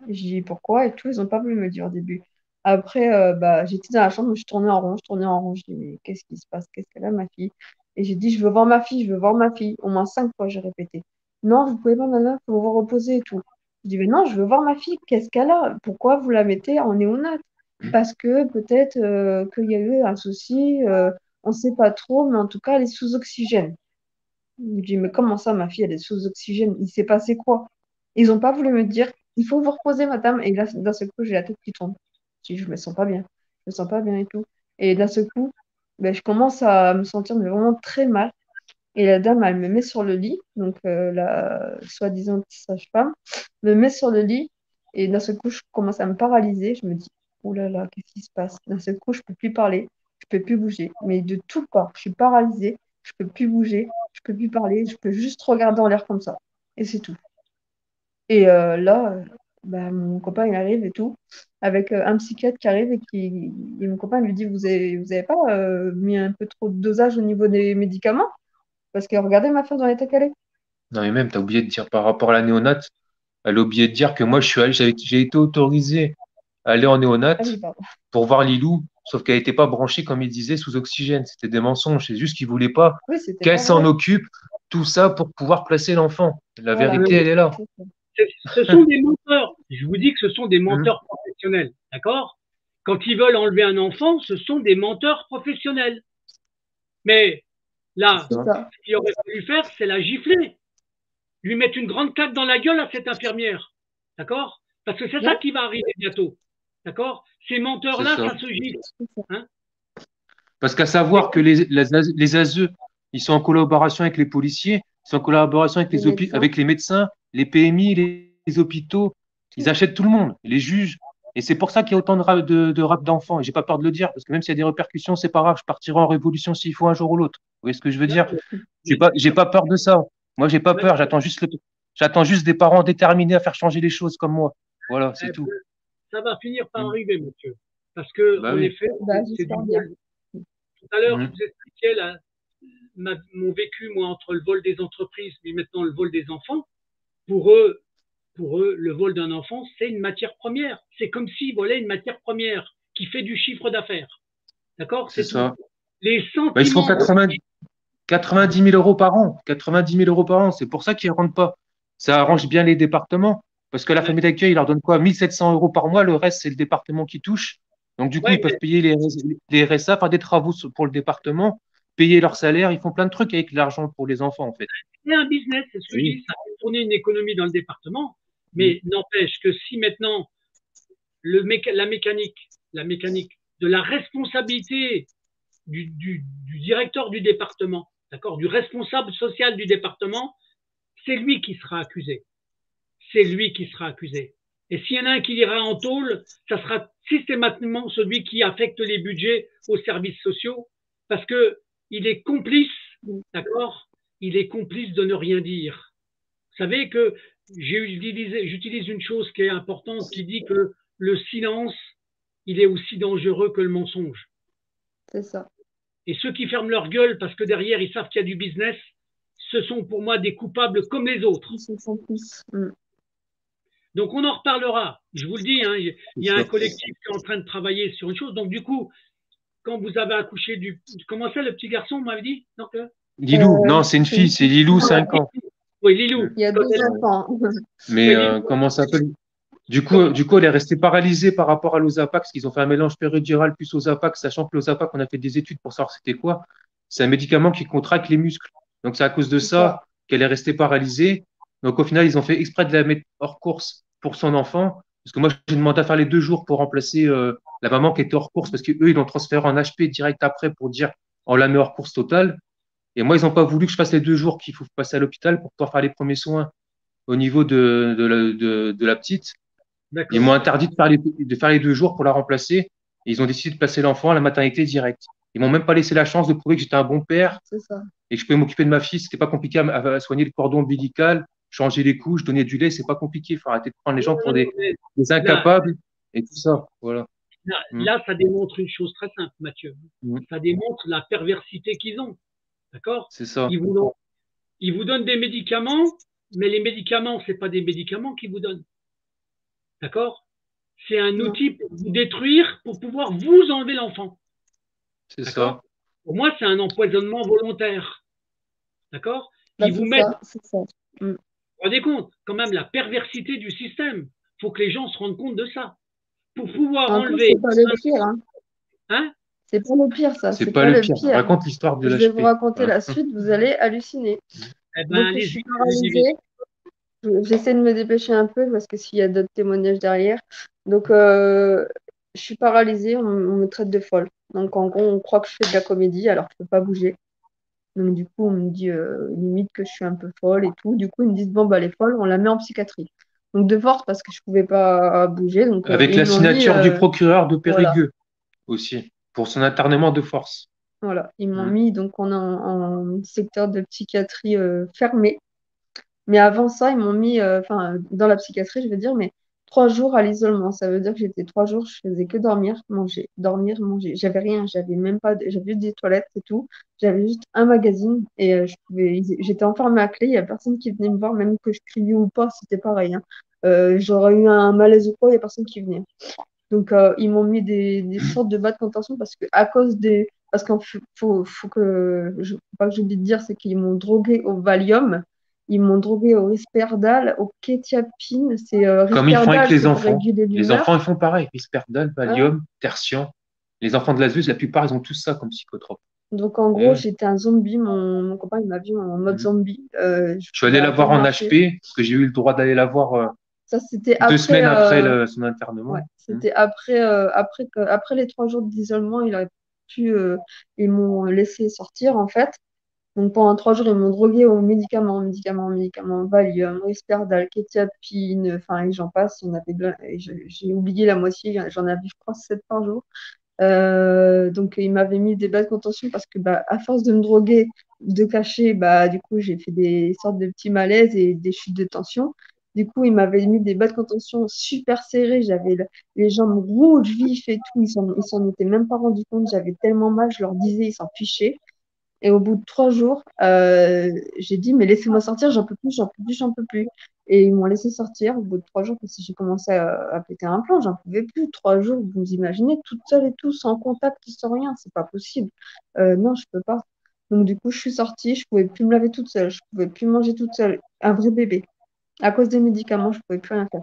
Et je dis, pourquoi? Et tout. Ils n'ont pas voulu me le dire au début. Après, bah, j'étais dans la chambre. Je tournais en rond. Je tournais en rond. Je dis, mais qu'est-ce qui se passe? Qu'est-ce qu'elle a, ma fille? Et j'ai dit, je veux voir ma fille. Je veux voir ma fille. Au moins 5 fois, j'ai répété. Non, vous pouvez pas, madame, il faut vous reposer et tout. Je dis, mais non, je veux voir ma fille. Qu'est-ce qu'elle a? Pourquoi vous la mettez en néonat? Parce que peut-être qu'il y a eu un souci. On ne sait pas trop, mais en tout cas, elle est sous oxygène. Je me dis, mais comment ça, ma fille, elle est sous oxygène? Il s'est passé quoi? Ils n'ont pas voulu me dire, il faut vous reposer, madame. Et là, d'un seul coup, j'ai la tête qui tourne. Je dis, je me sens pas bien. Je me sens pas bien et tout. Et d'un seul coup, ben, je commence à me sentir mais vraiment très mal. Et la dame, elle me met sur le lit. Donc, la soi-disant sage-femme me met sur le lit. Et d'un seul coup, je commence à me paralyser. Je me dis, oh là là, qu'est-ce qui se passe? D'un seul coup, je peux plus parler. Je peux plus bouger. Mais de tout corps, je suis paralysée. Je peux plus bouger. Je peux plus parler. Je peux juste regarder en l'air comme ça. Et c'est tout. Et là, bah, mon copain, il arrive et tout, avec un psychiatre qui arrive et mon copain lui dit, vous avez pas mis un peu trop de dosage au niveau des médicaments? Parce que regardez ma femme dans l'état qu'elle est. Non, mais même, tu as oublié de dire par rapport à la néonate, elle a oublié de dire que moi, j'ai été autorisé à aller en néonate Ah oui, pardon. pour voir Lilou, sauf qu'elle n'était pas branchée, comme il disait, sous oxygène. C'était des mensonges. C'est juste qu'il voulait pas Oui, c'était qu'elle pas s'en vrai. occupe, tout ça pour pouvoir placer l'enfant. La Voilà. vérité, elle est là. C'est ça. Ce sont des menteurs. Je vous dis que ce sont des Mhm. menteurs professionnels. D'accord? Quand ils veulent enlever un enfant, ce sont des menteurs professionnels. Mais C'est là, C'est ça. ça. ce qu'il aurait fallu faire, c'est la gifler. Lui mettre une grande claque dans la gueule à cette infirmière. D'accord? Parce que c'est ça Ouais, qui va arriver bientôt. D'accord? Ces C'est menteurs-là, ça. ça se gifle. c'est ça. Hein? Parce qu'à Mais savoir que les ASE, ils sont en collaboration avec les policiers, ils sont en collaboration avec Les médecins, avec les médecins, les PMI, les hôpitaux. Ils tout. achètent tout le monde, les juges. Et c'est pour ça qu'il y a autant de rap d'enfants. Et j'ai pas peur de le dire, parce que même s'il y a des répercussions, c'est pas grave, je partirai en révolution s'il faut un jour ou l'autre. Vous voyez ce que je veux là, dire? bien J'ai sûr. pas peur de ça. Moi, j'ai pas Ouais, peur. J'attends juste des parents déterminés à faire changer les choses comme moi. Voilà, c'est eh tout. ben, ça va finir par Mm. arriver, monsieur. Parce que, Bah en oui. effet, Bah, c'est du j'espère bien. vol. Tout à l'heure, je Mm. vous expliquais mon vécu, moi, entre le vol des entreprises et maintenant le vol des enfants. Pour eux, pour eux, le vol d'un enfant, c'est une matière première. C'est comme s'ils volaient une matière première qui fait du chiffre d'affaires. D'accord? C'est C'est tout. ça. Les Bah, ils se font sentiments. 90 000 euros par an. 90 000 euros par an. C'est pour ça qu'ils ne rentrent pas. Ça arrange bien les départements. Parce que la Ouais, famille d'accueil, il leur donne quoi? 1700 euros par mois. Le reste, c'est le département qui touche. Donc, du coup, ouais, ils peuvent payer les RSA, faire des travaux pour le département, payer leur salaire. Ils font plein de trucs avec l'argent pour les enfants, en fait. c'est un business, c'est ce que je Oui. dis. Ça fait tourner une économie dans le département. Mm. Mais n'empêche que si maintenant la mécanique de la responsabilité du directeur du département, d'accord, du responsable social du département, c'est lui qui sera accusé. C'est lui qui sera accusé. Et s'il y en a un qui ira en tôle, ça sera systématiquement celui qui affecte les budgets aux services sociaux, parce que il est complice, d'accord? Il est complice de ne rien dire. Vous savez que j'utilise une chose qui est importante, qui dit que le silence, il est aussi dangereux que le mensonge. C'est ça. Et ceux qui ferment leur gueule parce que derrière, ils savent qu'il y a du business, ce sont pour moi des coupables comme les autres. Ils se sentent plus. Donc on en reparlera. Je vous le dis, hein, il y a un collectif qui est en train de travailler sur une chose. Donc du coup, quand vous avez accouché comment c'est le petit garçon, vous m'avez dit? Donc, Lilou, non, c'est une fille, c'est Lilou, 5 ans. Oui, Lilou. Il y a 2 enfants. Mais Oui, Lilou. comment ça s'appelle? Du coup, elle est restée paralysée par rapport à l'Ozapac, parce qu'ils ont fait un mélange péridural plus Ozapac, sachant que l'Ozapac, on a fait des études pour savoir c'était quoi. C'est un médicament qui contracte les muscles. Donc, c'est à cause de ça qu'elle est restée paralysée. Donc, au final, ils ont fait exprès de la mettre hors course pour son enfant. Parce que moi, j'ai demandé à faire les 2 jours pour remplacer la maman qui était hors course, parce qu'eux, ils l'ont transféré en HP direct après pour dire on la met hors course totale. Et moi, ils n'ont pas voulu que je fasse les 2 jours qu'il faut passer à l'hôpital pour pouvoir faire les premiers soins au niveau de la petite. Ils m'ont interdit de faire les 2 jours pour la remplacer. Et ils ont décidé de placer l'enfant à la maternité directe. Ils m'ont même pas laissé la chance de prouver que j'étais un bon père et que je pouvais m'occuper de ma fille. C'était pas compliqué à soigner le cordon ombilical, changer les couches, donner du lait. C'est pas compliqué. Il faut arrêter de prendre les gens pour des incapables et tout ça. Voilà. Là, ça démontre une chose très simple, Mathieu. Ça démontre la perversité qu'ils ont. D'accord? C'est ça. Ils vous donnent des médicaments, mais les médicaments, c'est pas des médicaments qu'ils vous donnent. D'accord? C'est un outil pour vous détruire, pour pouvoir vous enlever l'enfant. C'est ça. Pour moi, c'est un empoisonnement volontaire. D'accord? Ils vous mettent. Vous vous rendez compte, quand même, la perversité du système. Il faut que les gens se rendent compte de ça. Pour pouvoir enlever. C'est pas le pire, hein? C'est pas le pire, ça. C'est pas le pire. Raconte l'histoire de l'HP. Je vais vous raconter la suite, vous allez halluciner. Eh ben, donc, je suis paralysée. J'essaie de me dépêcher un peu parce que s'il y a d'autres témoignages derrière. Donc, je suis paralysée, on me traite de folle. Donc, en gros, on croit que je fais de la comédie alors que je peux pas bouger. Donc, du coup, on me dit limite que je suis un peu folle et tout. Du coup, ils me disent, bon, bah, elle est folle, on la met en psychiatrie. Donc, de force, parce que je pouvais pas bouger. Donc, avec la signature du procureur de Périgueux aussi, pour son internement de force. Voilà, ils m'ont mis donc en secteur de psychiatrie fermé. Mais avant ça, ils m'ont mis dans la psychiatrie, je veux dire, mais 3 jours à l'isolement. Ça veut dire que j'étais 3 jours, je faisais que dormir, manger, dormir, manger. J'avais rien, j'avais même pas, j'avais juste des toilettes et tout. J'avais juste un magazine et j'étais enfermée à clé. Il y a personne qui venait me voir, même que je criais ou pas, c'était pareil. J'aurais eu un malaise ou quoi, il y a personne qui venait. Donc ils m'ont mis des sortes de bas de contention parce qu'il faut pas que j'oublie de dire, c'est qu'ils m'ont drogué au Valium. Ils m'ont drogué au Risperdal, au Quetiapine. C'est comme ils font avec les enfants. réguler Les l'humeur. enfants, ils font pareil. Risperdal, Valium, Tertian. Les enfants de la ZUS, la plupart, ils ont tous ça comme psychotrope. Donc, en gros, j'étais un zombie. Mon copain, il m'a vu en mode zombie. Je suis allé la voir en HP, parce que j'ai eu le droit d'aller la voir ça, c'était 2 semaines après son internement. C'était après les 3 jours d'isolement, ils m'ont laissé sortir, en fait. Donc pendant 3 jours, ils m'ont drogué aux médicaments, Valium, Risperdal, Quetiapine, enfin, et j'en passe. J'ai oublié la moitié, j'en avais, je crois, 7 par jour. Donc ils m'avaient mis des bas de contention parce que à force de me droguer, de cacher, du coup, j'ai fait des sortes de petits malaises et des chutes de tension. Du coup, ils m'avaient mis des bas de contention super serrés. J'avais les jambes rouges, vifs et tout. Ils s'en étaient même pas rendus compte. J'avais tellement mal, je leur disais, ils s'en fichaient. Et au bout de 3 jours, j'ai dit, mais laissez-moi sortir, j'en peux plus, j'en peux plus, j'en peux plus. Et ils m'ont laissé sortir au bout de 3 jours parce que j'ai commencé à péter un plomb, j'en pouvais plus. 3 jours, vous imaginez, toute seule et tout, sans contact, sans rien, c'est pas possible. Non, je peux pas. Donc du coup, je suis sortie, je pouvais plus me laver toute seule, je pouvais plus manger toute seule. Un vrai bébé. À cause des médicaments, je pouvais plus rien faire.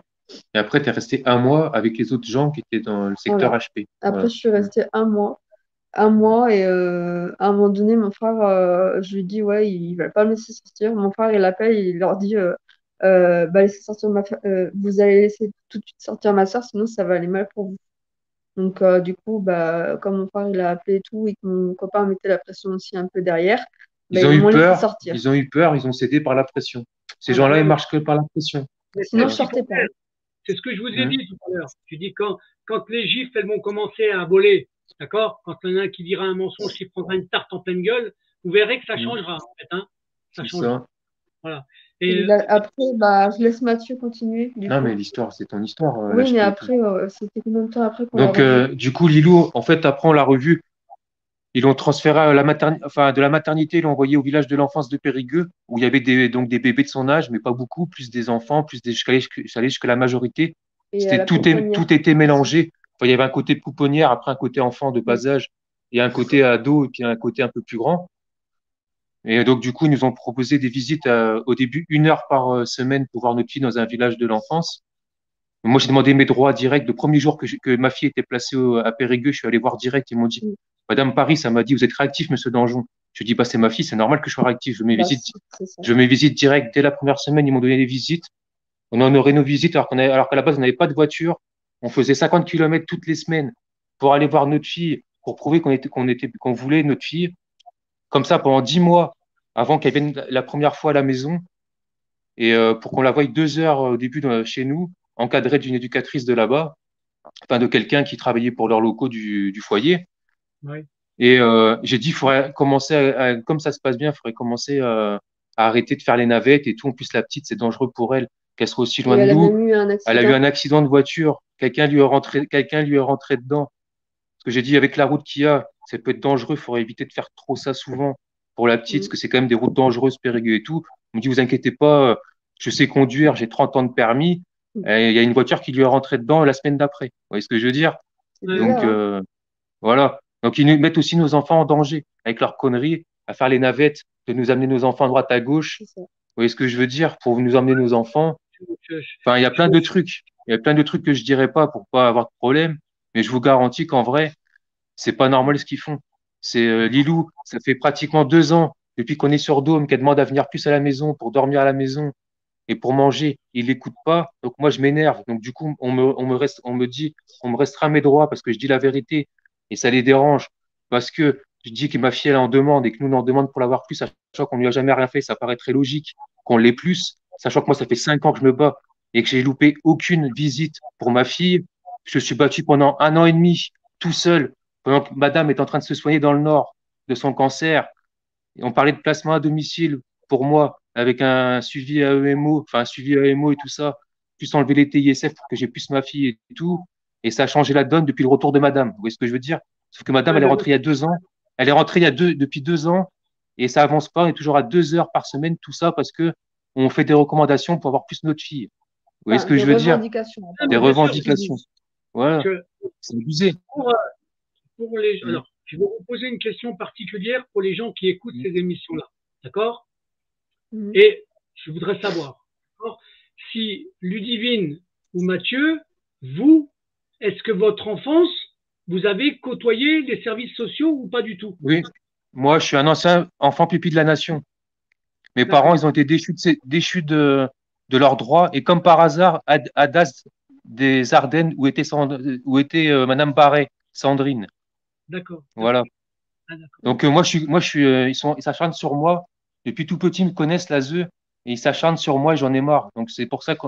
Et après, tu es resté 1 mois avec les autres gens qui étaient dans le secteur HP. Après, je suis restée 1 mois. Et à un moment donné, mon frère, je lui dis, ouais, ils veulent pas me laisser sortir. Mon frère, il appelle, il leur dit, laissez sortir vous allez laisser tout de suite sortir ma soeur, sinon ça va aller mal pour vous. Donc, du coup, bah, comme mon frère il a appelé et tout, et que mon copain mettait la pression aussi un peu derrière, bah, Ils ont ils eu m'ont laissé peur, sortir. ils ont cédé par la pression. Ces Voilà. gens-là, Ouais, ils mais marchent que par la pression. c'est Sinon, ce je Voilà. qu'il faut sortais pas. faire. C'est ce que je vous ai Hum. dit tout à l'heure. Je dis quand les gifles elles vont commencer à voler, d'accord? Quand il y en a un qui dira un mensonge, qui prendra une tarte en pleine gueule, vous verrez que ça Hum. changera en fait, hein. Ça C'est changera. ça. Voilà. Et Et après, bah, je laisse Mathieu continuer, du Non, mais coup. l'histoire, c'est ton histoire. Là, Oui, je mais peux. après, c'était combien de temps après qu'on l'a Donc, revu? du coup, Lilou, en fait, après, on l'a revu. Ils l'ont transféré à la enfin, de la maternité, ils l'ont envoyé au village de l'enfance de Périgueux, où il y avait donc des bébés de son âge, mais pas beaucoup, plus des enfants, plus des, ça allait jusqu'à la majorité. Et à la Tout pouponnière était aussi. mélangé. Enfin, il y avait un côté pouponnière, après un côté enfant de Mm. bas âge, et un côté ado, et puis un côté un peu plus grand. Et donc, du coup, ils nous ont proposé des visites au début, 1 heure par semaine pour voir notre fille dans un village de l'enfance. Moi, j'ai demandé mes droits directs. Le premier jour que ma fille était placée à Périgueux, je suis allé voir direct. Ils m'ont dit, Mm. Madame Paris, ça m'a dit, vous êtes réactif, Monsieur Danjon. Je dis, bah, c'est ma fille, c'est normal que je sois réactif. Bah, si, c'est ça. Je mets visite directe dès la première semaine. Ils m'ont donné les visites. On honorait nos visites alors qu'à la base, on n'avait pas de voiture. On faisait 50 kilomètres toutes les semaines pour aller voir notre fille, pour prouver qu'on voulait notre fille. Comme ça, pendant 10 mois, avant qu'elle vienne la première fois à la maison, et pour qu'on la voie 2 heures au début chez nous, encadrée d'une éducatrice de là-bas, enfin de quelqu'un qui travaillait pour leurs locaux du foyer. ouais. Et j'ai dit, il faudrait commencer, comme ça se passe bien, il faudrait commencer à arrêter de faire les navettes et tout. En plus, la petite, c'est dangereux pour elle qu'elle soit aussi Et loin de elle a nous. même eu un Elle a eu accident. un accident de voiture. Quelqu'un lui est rentré dedans. Ce que j'ai dit avec la route qu'il y a, ça peut être dangereux. Il faudrait éviter de faire trop ça souvent pour la petite, parce Mm. que c'est quand même des routes dangereuses, Périgueux et tout. On me dit, vous inquiétez pas, je sais conduire, j'ai 30 ans de permis. Mm. Et il y a une voiture qui lui est rentrée dedans la semaine d'après. Vous voyez ce que je veux dire? C'est Ouais, Donc, bizarre, hein? voilà. Donc, ils nous mettent aussi nos enfants en danger avec leurs conneries, à faire les navettes, de nous amener nos enfants à droite à gauche. C'est ça. Vous voyez ce que je veux dire? Pour nous emmener nos enfants. je- Enfin, il y a plein je- de trucs. Il y a plein de trucs que je dirais pas pour pas avoir de problème. Mais je vous garantis qu'en vrai, c'est pas normal ce qu'ils font. C'est Lilou, ça fait pratiquement 2 ans depuis qu'on est sur Dôme qu'elle demande à venir plus à la maison pour dormir à la maison et pour manger. Il l'écoute pas. Donc moi je m'énerve. Donc du coup on me dit, on me restreint mes droits parce que je dis la vérité et ça les dérange parce que je dis que ma fille elle en demande et que nous on en demande pour l'avoir plus, sachant qu'on lui a jamais rien fait. Ça paraît très logique qu'on l'ait plus, sachant que moi ça fait 5 ans que je me bats et que j'ai loupé aucune visite pour ma fille. Je suis battu pendant 1 an et demi tout seul pendant que madame est en train de se soigner dans le nord de son cancer. Et on parlait de placement à domicile pour moi, avec un suivi AEMO, enfin un suivi AEMO et tout ça, plus enlever les TISF pour que j'ai plus ma fille et tout. Et ça a changé la donne depuis le retour de madame. Vous voyez ce que je veux dire? Sauf que madame, ouais, elle est mais rentrée il y a 2 ans. Elle est rentrée depuis 2 ans et ça avance pas. On est toujours à 2 heures par semaine, tout ça parce que on fait des recommandations pour avoir plus notre fille. Vous voyez ce Enfin, que des je veux dire? revendications, ouais, Des mais bien apparemment, c'est sûr, ce qu'ils revendications. disent. Voilà. que C'est abusé. pour, pour les, Mm. alors, je vais vous poser une question particulière pour les gens qui écoutent Mm. ces émissions-là. D'accord? Mm. Et je voudrais savoir, d'accord, si Ludivine ou Mathieu, vous, est-ce que votre enfance, vous avez côtoyé les services sociaux ou pas du tout? Oui. Moi, je suis un ancien enfant pupille de la nation. Mes parents, D'accord. ils ont été déchus de leurs droits. Et comme par hasard, à Das des Ardennes, où était Madame Barret, Sandrine. D'accord. Voilà. Ah, d'accord. Donc, ils s'acharnent sur moi. Depuis tout petit, ils me connaissent, la ZEU, et ils s'acharnent sur moi et j'en ai marre. Donc, c'est pour ça que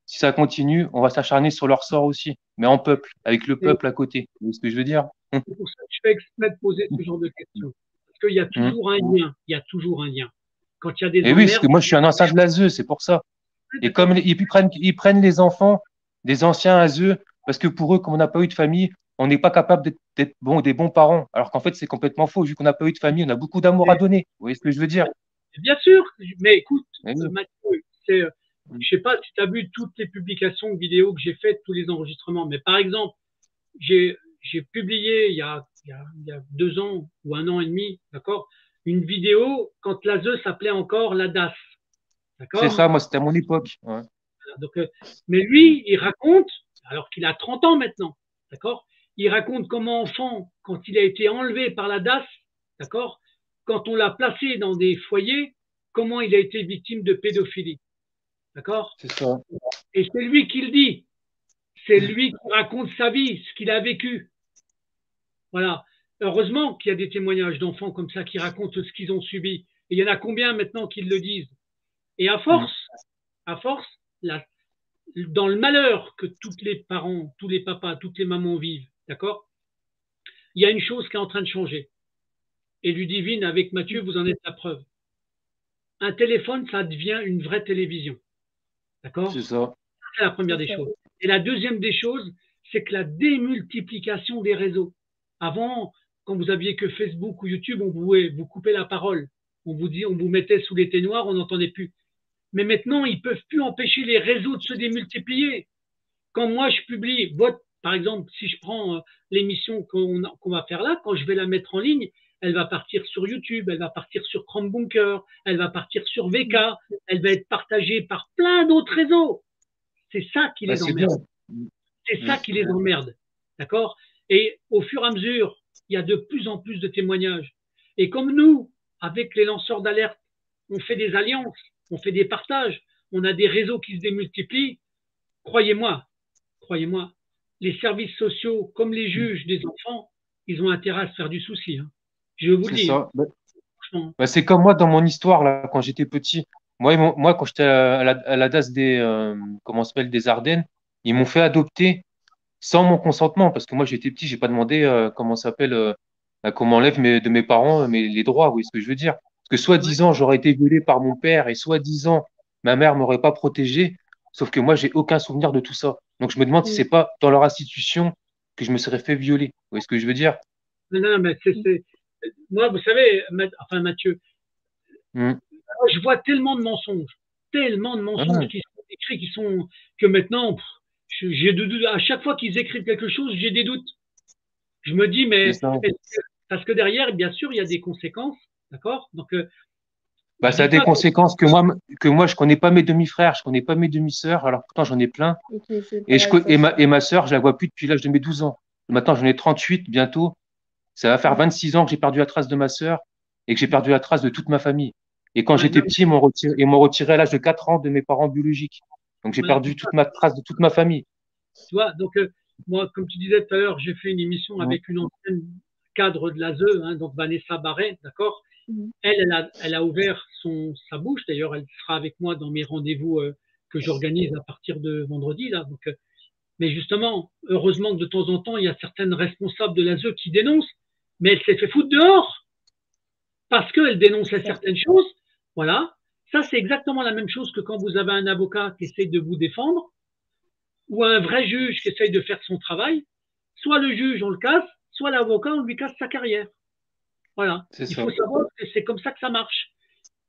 si ça continue, on va s'acharner sur leur sort aussi, mais en peuple, avec le Et peuple à côté. Vous voyez ce que je veux dire? c'est pour ça que je fais exprès de poser ce genre de questions. Parce qu'il y a Hum. toujours un lien. Il y a toujours un lien. Quand il y a des Et oui, parce que emmerdes, moi, je suis un ancien de la ZEU, c'est pour ça. Et comme d'accord. ils prennent les enfants des anciens à eux, parce que pour eux, comme on n'a pas eu de famille, on n'est pas capable des bons parents. Alors qu'en fait, c'est complètement faux. Vu qu'on n'a pas eu de famille, on a beaucoup d'amour à Et, donner. Vous voyez ce que je veux dire? bien sûr, mais écoute, Eh oui. Mathieu, je sais pas si tu as vu toutes les publications de vidéos que j'ai faites, tous les enregistrements, mais par exemple, j'ai publié il y a 2 ans ou 1 an et demi, d'accord, une vidéo quand l'ASE s'appelait encore la DAS, C'est d'accord? ça, moi, c'était à mon époque. Ouais. Donc, mais lui, il raconte, alors qu'il a 30 ans maintenant, d'accord? Il raconte comment enfant, quand il a été enlevé par la DAS, d'accord? Quand on l'a placé dans des foyers, comment il a été victime de pédophilie, d'accord? C'est ça. Et c'est lui qui le dit. C'est lui qui raconte sa vie, ce qu'il a vécu. Voilà. Heureusement qu'il y a des témoignages d'enfants comme ça qui racontent ce qu'ils ont subi. Et il y en a combien maintenant qui le disent? Et à force, la, dans le malheur que tous les parents, tous les papas, toutes les mamans vivent, d'accord? Il y a une chose qui est en train de changer. Et Ludivine, avec Mathieu, vous en êtes la preuve. Un téléphone, ça devient une vraie télévision. D'accord? C'est ça. C'est la première des choses. Et la deuxième des choses, c'est que la démultiplication des réseaux. Avant, quand vous aviez que Facebook ou YouTube, on pouvait vous couper la parole. On vous mettait sous les noirs, on n'entendait plus. Mais maintenant, ils ne peuvent plus empêcher les réseaux de se démultiplier. Quand moi, je publie par exemple, si je prends l'émission qu'on va faire là, quand je vais la mettre en ligne, elle va partir sur YouTube, elle va partir sur Chrome Bunker, elle va partir sur VK, elle va être partagée par plein d'autres réseaux. C'est ça qui les emmerde. C'est ça qui les emmerde. D'accord? Et au fur et à mesure, il y a de plus en plus de témoignages. Et comme nous, avec les lanceurs d'alerte, on fait des alliances, on fait des partages, on a des réseaux qui se démultiplient, croyez-moi, les services sociaux, comme les juges des enfants, ils ont intérêt à se faire du souci. Hein. Je vous le dis. Ça. C'est comme moi dans mon histoire, là, quand j'étais petit. Moi quand j'étais à la DAS comment s'appelle, des Ardennes, ils m'ont fait adopter sans mon consentement, parce que moi j'étais petit, j'ai pas demandé comment s'appelle, comment on enlève de mes parents les droits, oui, ce que je veux dire. Parce que soi-disant, j'aurais été violé par mon père et soi-disant, ma mère m'aurait pas protégé, sauf que moi, j'ai aucun souvenir de tout ça. Donc je me demande si c'est pas dans leur institution que je me serais fait violer. Vous voyez ce que je veux dire? Non, mais moi, vous savez, Mathieu, je vois tellement de mensonges qui sont écrits, que maintenant, j'ai de doutes. À chaque fois qu'ils écrivent quelque chose, j'ai des doutes. Je me dis, mais parce que derrière, bien sûr, il y a des conséquences, d'accord? Donc, ça a des conséquences que moi, je connais pas mes demi-frères, je connais pas mes demi-sœurs, alors pourtant j'en ai plein. Et ma sœur, je la vois plus depuis l'âge de mes 12 ans. Maintenant, j'en ai 38 bientôt. Ça va faire 26 ans que j'ai perdu la trace de ma sœur et que j'ai perdu la trace de toute ma famille. Et quand j'étais petit, ils m'ont retiré à l'âge de 4 ans de mes parents biologiques. Donc j'ai perdu toute ma trace de toute ma famille. Tu vois, donc moi, comme tu disais tout à l'heure, j'ai fait une émission avec une ancienne cadre de l'ASE, hein, donc Vanessa Barret, d'accord? Elle a ouvert sa bouche. D'ailleurs, elle sera avec moi dans mes rendez-vous que j'organise à partir de vendredi. Là. Donc, mais justement, heureusement que de temps en temps, il y a certaines responsables de l'ASE qui dénoncent, mais elle s'est fait foutre dehors parce qu'elle dénonçait certaines choses. Voilà. Ça, c'est exactement la même chose que quand vous avez un avocat qui essaye de vous défendre ou un vrai juge qui essaye de faire son travail. Soit le juge, on le casse, soit l'avocat, on lui casse sa carrière. Voilà. Il faut savoir que c'est comme ça que ça marche.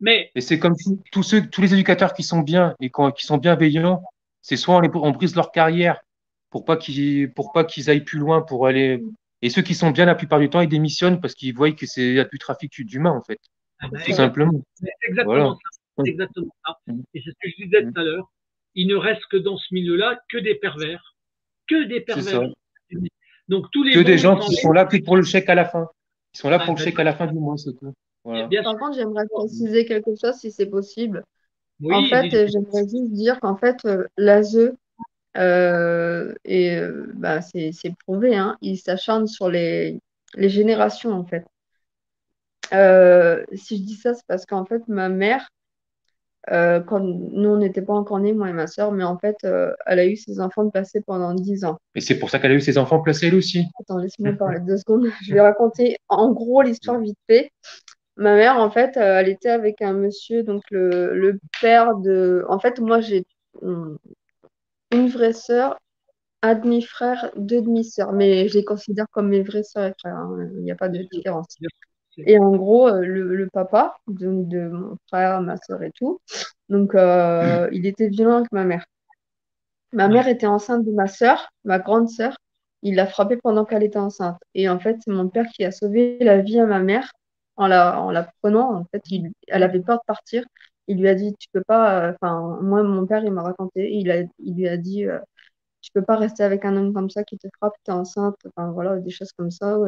Et c'est comme tous les éducateurs qui sont bien et qui sont bienveillants, c'est soit on brise leur carrière pour pas qu'ils aillent plus loin pour aller. Et ceux qui sont bien la plupart du temps, ils démissionnent parce qu'ils voient que y a du trafic d'humains en fait. Tout simplement. C'est exactement ça. C'est exactement ça. Et c'est ce que je disais tout à l'heure. Il ne reste que dans ce milieu-là que des pervers. Que des pervers. Donc tous les des gens qui sont là que pour le chèque à la fin. Ils sont là pour le chèque à la fin du mois, c'est tout. Voilà. Par contre, j'aimerais préciser quelque chose si c'est possible. Oui, en fait, j'aimerais juste dire qu'en fait, l'ASE, c'est prouvé, hein, il s'acharne sur les générations, en fait. Si je dis ça, c'est parce qu'en fait, ma mère, quand nous, on n'était pas encore nés, moi et ma soeur, mais en fait, elle a eu ses enfants placés pendant 10 ans. Et c'est pour ça qu'elle a eu ses enfants placés, elle aussi. Attends, laisse-moi parler 2 secondes. Je vais raconter en gros l'histoire vite fait. Ma mère, en fait, elle était avec un monsieur, donc le père de... En fait, moi, j'ai une vraie sœur, un demi-frère, 2 demi-sœurs, mais je les considère comme mes vrais sœurs et frères, hein. Il n'y a pas de différence. Et en gros, le papa de mon frère, ma sœur et tout, donc il était violent avec ma mère. Ma mère était enceinte de ma sœur, ma grande sœur. Il l'a frappée pendant qu'elle était enceinte. Et en fait, c'est mon père qui a sauvé la vie à ma mère en la prenant. En fait, elle avait peur de partir. Il lui a dit, tu peux pas. Enfin, moi, mon père, il m'a raconté. Il lui a dit, tu peux pas rester avec un homme comme ça qui te frappe, t'es enceinte. Enfin, voilà, des choses comme ça.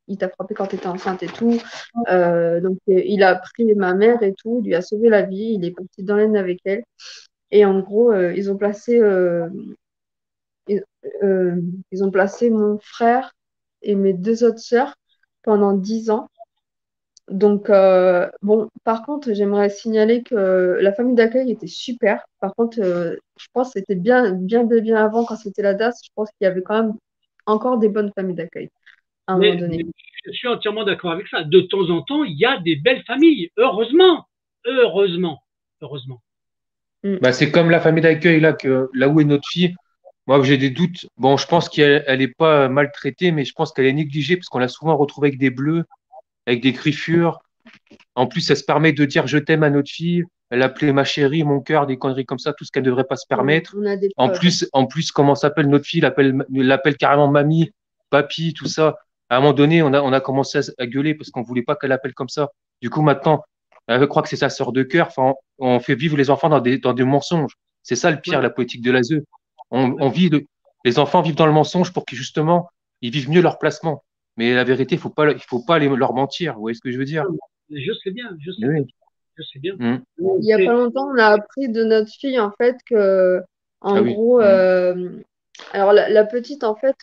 Il t'a frappé quand tu étais enceinte et tout. Donc, il a pris ma mère et tout. Il lui a sauvé la vie. Il est parti dans l'aine avec elle. Et en gros, ils ont placé mon frère et mes deux autres sœurs pendant 10 ans. Donc, bon, par contre, j'aimerais signaler que la famille d'accueil était super. Par contre, je pense que c'était bien avant quand c'était la DAS. Je pense qu'il y avait quand même encore des bonnes familles d'accueil à un moment Mais donné. je suis entièrement d'accord avec ça. De temps en temps, il y a des belles familles. Heureusement. Heureusement. Heureusement. Bah, c'est comme la famille d'accueil là où est notre fille. Moi, j'ai des doutes. Bon, je pense qu'elle est pas maltraitée, mais je pense qu'elle est négligée parce qu'on l'a souvent retrouvée avec des bleus, avec des griffures. En plus, elle se permet de dire je t'aime à notre fille. Elle appelait ma chérie, mon cœur, des conneries comme ça, tout ce qu'elle ne devrait pas se permettre. On a des preuves. En plus, comment s'appelle notre fille, l'appelle carrément mamie, papy, tout ça. À un moment donné, on a commencé à gueuler parce qu'on voulait pas qu'elle appelle comme ça. Du coup, maintenant, elle croit que c'est sa sœur de cœur. Enfin, on fait vivre les enfants dans des mensonges. C'est ça le pire, Ouais. la politique de l'ASE. Les enfants vivent dans le mensonge pour que justement, ils vivent mieux leur placement. Mais la vérité, il faut pas leur mentir. Vous voyez ce que je veux dire? Je sais bien. Je sais bien. Oui. Je sais bien. Mm. Il y a pas longtemps, on a appris de notre fille, en fait, que, en Ah oui. gros, Mm. alors la petite, en fait,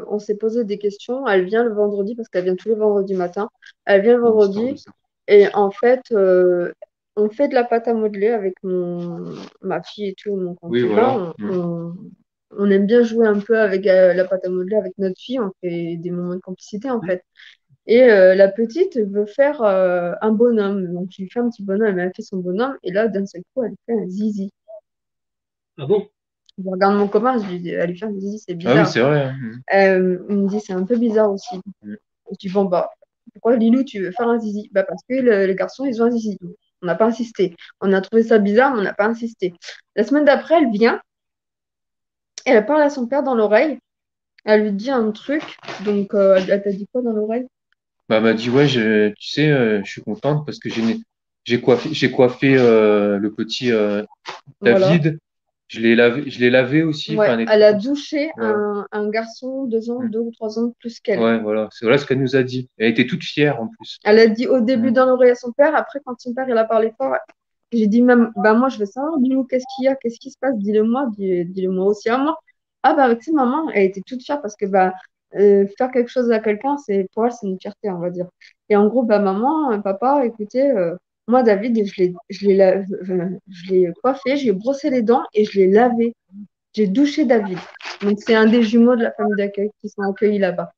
on s'est posé des questions. Elle vient le vendredi, parce qu'elle vient tous les vendredis matin. Elle vient le Une histoire de vendredi, ça. et en fait, on fait de la pâte à modeler avec ma fille et tout, mon Oui, voilà. concubin. Mm. On aime bien jouer un peu avec la pâte à modeler avec notre fille. On fait des moments de complicité, en fait. Et la petite veut faire un bonhomme. Donc, je lui fais un petit bonhomme. Elle fait son bonhomme. Et là, d'un seul coup, elle fait un zizi. Ah bon? Je regarde mon copain, je lui dis, elle lui fait un zizi, c'est Ah oui, bizarre. c'est vrai. Hein. Il me dit, c'est un peu bizarre aussi. Mm. Je dis, bon, bah, pourquoi Lilou, tu veux faire un zizi? Bah, parce que les garçons, ils ont un zizi. On n'a pas insisté. On a trouvé ça bizarre, mais on n'a pas insisté. La semaine d'après, elle vient et elle parle à son père dans l'oreille. Elle lui dit un truc. Donc, elle t'a dit quoi dans l'oreille? Bah, elle m'a dit, ouais, tu sais, je suis contente parce que j'ai coiffé le petit Voilà. David. Je l'ai lavé aussi. Ouais, Enfin, des elle trucs a comme ça. douché Ouais, un garçon 2 ans, Mm. 2 ou 3 ans de plus qu'elle. Ouais, voilà. C'est voilà ce qu'elle nous a dit. Elle était toute fière en plus. Elle a dit au début Mm. dans l'oreille à son père, après quand son père il a parlé fort, j'ai dit même, bah moi je veux savoir, dis-nous qu'est-ce qu'il y a, qu'est-ce qui se passe, dis-le-moi, dis-le-moi aussi à moi. Ah bah avec ses maman, elle était toute fière parce que bah faire quelque chose à quelqu'un, c'est pour elle c'est une fierté, on va dire. Et en gros, bah maman, papa, écoutez, moi David, je l'ai coiffé, j'ai brossé les dents et je l'ai lavé. J'ai douché David. Donc c'est un des jumeaux de la famille d'accueil qui sont accueillis là-bas.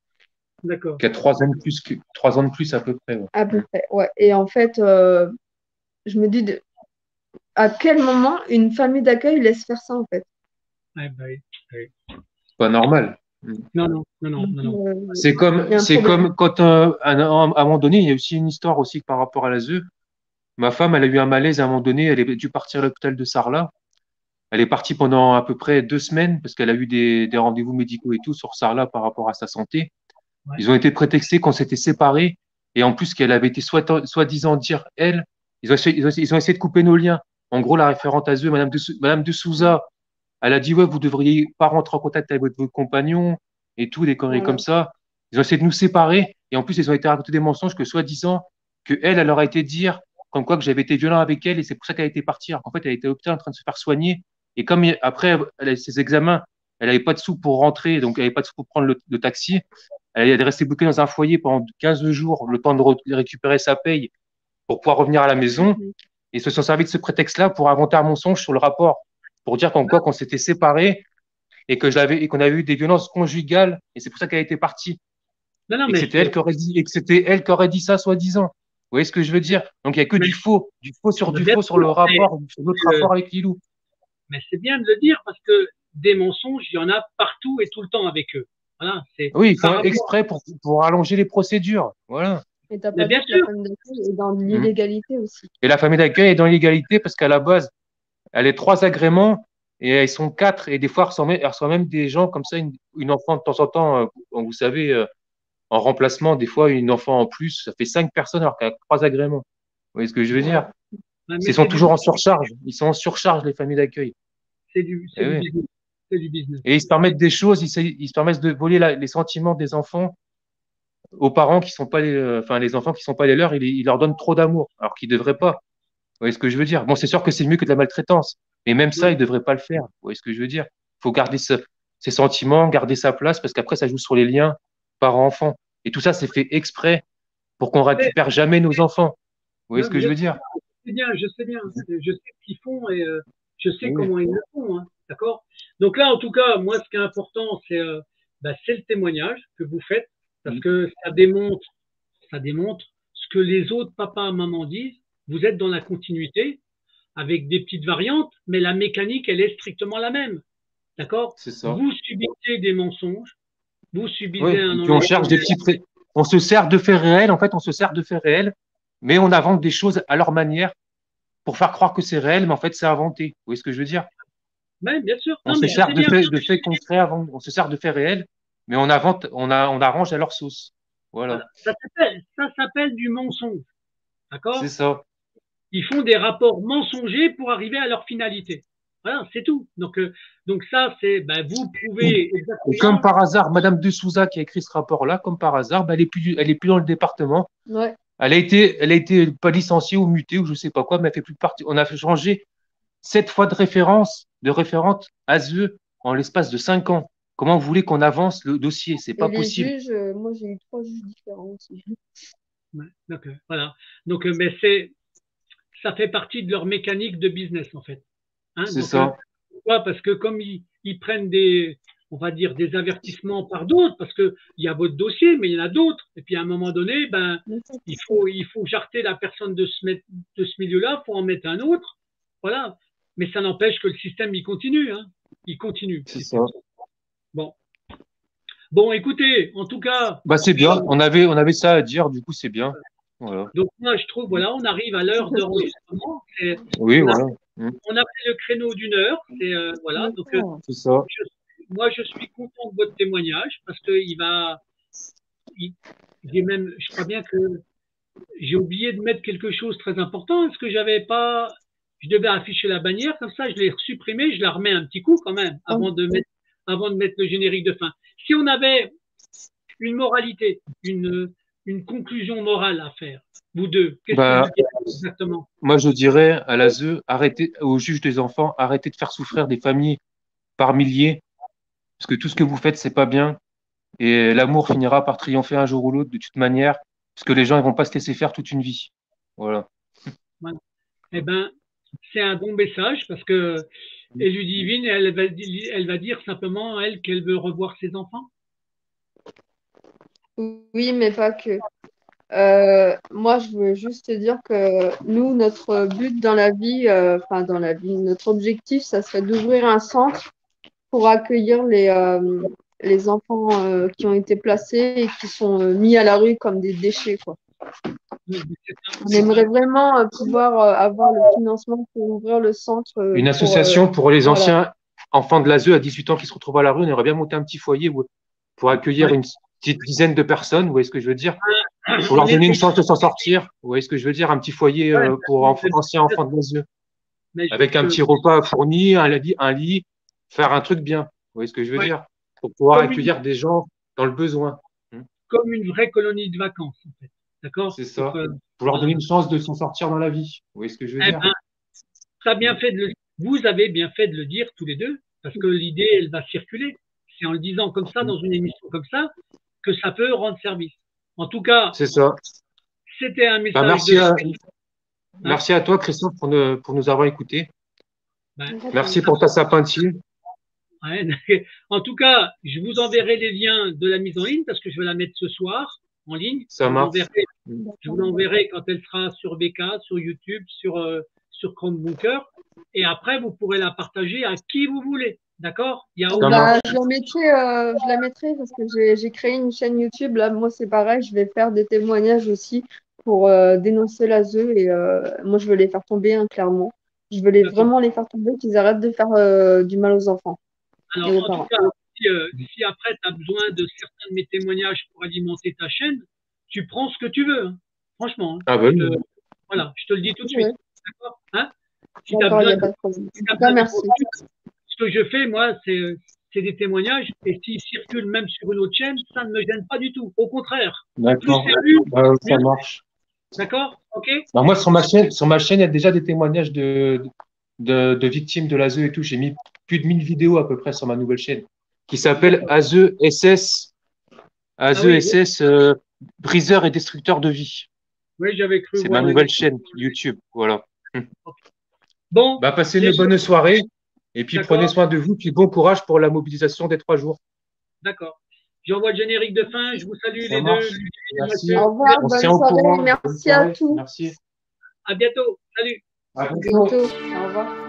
D'accord. Qui a 3 ans de plus 3 ans de plus à peu près. Ouais. À peu près, ouais. Et en fait, je me dis à quel moment une famille d'accueil laisse faire ça en fait. Ouais, bah oui, oui. C'est pas normal. Mm. Non, non, non, non, Donc, non, non. il y a un C'est problème. comme quand, à un moment donné, il y a aussi une histoire aussi par rapport à l'ASE. Ma femme, elle a eu un malaise à un moment donné. Elle est dû partir à l'hôpital de Sarlat. Elle est partie pendant à peu près 2 semaines parce qu'elle a eu des rendez-vous médicaux et tout sur Sarlat par rapport à sa santé. Ouais. Ils ont été prétextés qu'on s'était séparés et en plus qu'elle avait été soi-disant dire elle. Ils ont essayé de couper nos liens. En gros, la référente ASE, Madame de Souza, elle a dit ouais, vous devriez pas rentrer en contact avec votre compagnon et tout, des conneries comme Voilà. ça. Ils ont essayé de nous séparer et en plus ils ont été racontés des mensonges que soi-disant que elle leur a été dire comme quoi que j'avais été violent avec elle et c'est pour ça qu'elle a été partie. En fait, elle était à l'hôpital en train de se faire soigner et comme après elle a eu ses examens, elle avait pas de sous pour rentrer, donc elle avait pas de sous pour prendre le taxi. Elle est restée bloquée dans un foyer pendant 15 jours, le temps de récupérer sa paye pour pouvoir revenir à la maison. Mhm. Et ils se sont servis de ce prétexte-là pour inventer un mensonge sur le rapport, pour dire qu'en quoi qu'on s'était séparés et et qu'on avait eu des violences conjugales et c'est pour ça qu'elle était partie Non, non, et que c'était elle qui aurait dit et que c'était elle qui aurait dit ça soi-disant. Vous voyez ce que je veux dire? Donc il y a que mais, du bien faux sur sûr, le rapport, sur notre rapport avec Lilou. mais c'est bien de le dire parce que des mensonges, il y en a partout et tout le temps avec eux. Voilà, c'est Oui, ils par font rapport. exprès pour allonger les procédures. Voilà. Et t'as Mais pas bien dit que la sûr, famille d'accueil est dans Mhm. l'illégalité aussi. Et la famille d'accueil est dans l'égalité parce qu'à la base, elle est 3 agréments et elles sont 4 et des fois elles reçoivent même des gens comme ça, une enfant de temps en temps, vous savez, en remplacement, des fois une enfant en plus, ça fait 5 personnes alors qu'elle a 3 agréments. Vous voyez ce que je veux dire? ouais, Ils mais sont toujours en surcharge. Ils sont en surcharge, les familles d'accueil. c'est Eh du oui. business. C'est du business. Et ils se permettent des choses, ils se permettent de voler les sentiments des enfants aux parents qui sont pas enfin, les enfants qui sont pas les leurs, ils leur donnent trop d'amour, alors qu'ils devraient pas. Vous voyez ce que je veux dire? Bon, c'est sûr que c'est mieux que de la maltraitance, mais même ça, Oui, ils devraient pas le faire. Vous voyez ce que je veux dire? Il faut garder ses sentiments, garder sa place, parce qu'après, ça joue sur les liens. parents-enfants. Et tout ça, c'est fait exprès pour qu'on récupère jamais nos enfants. Vous voyez ce que je veux dire? Je sais bien, je sais ce qu'ils font et je sais Oui, comment ils le font, hein, d'accord? Donc là, en tout cas, moi, ce qui est important, c'est le témoignage que vous faites, parce que ça démontre ce que les autres papas et mamans disent. Vous êtes dans la continuité avec des petites variantes, mais la mécanique, elle est strictement la même, d'accord? c'est ça. Vous subissez des mensonges, vous subissez Oui. un Et puis on enlèvement. cherche des on se sert de faits réels, en fait, on se sert de faits réels, mais on invente des choses à leur manière pour faire croire que c'est réel, mais en fait, c'est inventé. Vous voyez ce que je veux dire? Ouais, bien sûr. On Non, se mais je sert sais bien. de faits concrets avant, on se sert de faits réels, mais on invente, on arrange à leur sauce. Voilà. Voilà. Ça s'appelle du mensonge, C'est d'accord? ça. Ils font des rapports mensongers pour arriver à leur finalité. Voilà, c'est tout. Donc ça, vous prouvez Et comme exactement. par hasard, Madame de Souza qui a écrit ce rapport-là, comme par hasard, elle est plus dans le département. Ouais. Elle a été pas licenciée ou mutée ou je sais pas quoi, mais elle fait plus partie. On a changé 7 fois de référente ASE en l'espace de 5 ans. Comment vous voulez qu'on avance le dossier? C'est Et pas les possible. juges, moi j'ai eu 3 juges différents aussi. Ouais, voilà. Donc, mais ça fait partie de leur mécanique de business en fait. Hein, C'est donc, ça. pourquoi? Parce que comme ils prennent on va dire, des avertissements par d'autres, parce que il y a votre dossier, mais il y en a d'autres. Et puis à un moment donné, il faut jarter la personne de ce milieu-là pour en mettre un autre. Voilà. Mais ça n'empêche que le système, il continue, hein. Il continue. C'est ça. Bon. Bon, écoutez, en tout cas, Bah, c'est bien. On avait ça à dire, du coup, c'est bien. Voilà. donc moi, je trouve, voilà, on arrive à l'heure d'enregistrement. Oui, On a, voilà. Mm. on a fait le créneau d'1 heure. Voilà. Donc, D'accord. C'est ça. moi, je suis content de votre témoignage parce que je crois bien que j'ai oublié de mettre quelque chose de très important. Est-ce que je devais afficher la bannière comme ça, je l'ai supprimée, je la remets un petit coup quand même avant de mettre le générique de fin. Si on avait une moralité, une conclusion morale à faire, vous deux, qu'est-ce que Bah, vous dites exactement? moi, je dirais à l'ASE, arrêtez, au juge des enfants, arrêtez de faire souffrir des familles par milliers, parce que tout ce que vous faites, c'est pas bien. Et l'amour finira par triompher un jour ou l'autre, de toute manière, parce que les gens, ils vont pas se laisser faire toute une vie. Voilà. Voilà. Eh ben, c'est un bon message parce que Ludivine, elle va dire simplement, elle, qu'elle veut revoir ses enfants. Oui, mais pas que. Moi, je veux juste te dire que nous, notre but dans la vie, enfin dans la vie, notre objectif, ça serait d'ouvrir un centre pour accueillir les enfants qui ont été placés et qui sont mis à la rue comme des déchets, quoi. On aimerait vraiment pouvoir avoir le financement pour ouvrir le centre Une pour association pour les voilà. anciens enfants de l'ASE à 18 ans qui se retrouvent à la rue. On aimerait bien monter un petit foyer pour accueillir Ouais. une petite dizaine de personnes. Vous voyez ce que je veux dire? Pour leur donner une chance de s'en sortir. Vous voyez ce que je veux dire? Un petit foyer pour anciens enfants de l'ASE. Avec un petit repas fourni, un lit, faire un truc bien. Vous voyez ce que je veux dire? Pour pouvoir accueillir des gens dans le besoin. Comme une vraie colonie de vacances, en fait. D'accord? C'est ça. Pour leur donner une chance de s'en sortir dans la vie. Vous voyez ce que je veux dire? Vous avez bien fait de le dire tous les deux, parce que l'idée, elle va circuler. C'est en le disant comme ça, dans une émission comme ça, que ça peut rendre service. En tout cas, c'est ça. C'était un message merci à toi, Christophe, pour nous avoir écoutés. Merci pour ta sapentine. Ouais. En tout cas, je vous enverrai les liens de la mise en ligne parce que je vais la mettre ce soir en ligne. Ça marche. Je vous l'enverrai quand elle sera sur BK, sur YouTube, sur Chromebooker. Et après, vous pourrez la partager à qui vous voulez. D'accord? Je la mettrai parce que j'ai créé une chaîne YouTube. Là, moi, c'est pareil. Je vais faire des témoignages aussi pour dénoncer l'ASE. Et moi, je veux les faire tomber, hein, clairement. Je veux vraiment les faire tomber, qu'ils arrêtent de faire du mal aux enfants. Alors, en tout cas, si après tu as besoin de certains de mes témoignages pour alimenter ta chaîne, tu prends ce que tu veux. Hein. Franchement. Hein. Ah ben, voilà, je te le dis tout de suite. D'accord, hein? Si tu as besoin, merci. Ce que je fais, moi, c'est des témoignages. Et s'ils circulent même sur une autre chaîne, ça ne me gêne pas du tout. Au contraire. D'accord. Ça marche. D'accord? OK? Alors moi, sur ma chaîne, il y a déjà des témoignages de victimes de l'ASE et tout. J'ai mis plus de 1000 vidéos à peu près sur ma nouvelle chaîne qui s'appelle ASE SS AZESS, briseur et destructeur de vie. Oui, j'avais cru C'est ma voir. nouvelle chaîne YouTube. Voilà. Bon, Bah, passez une bonne soirée. Et puis, D'accord. prenez soin de vous. Puis, bon courage pour la mobilisation des 3 jours. d'accord. J'envoie le générique de fin. Je vous salue Ça les marche. deux. Merci. Au revoir, On se bonne tient au soirée. courant. Bonne Merci à soirée. tous. Merci. À bientôt. Salut. À À bientôt. bientôt. Au revoir.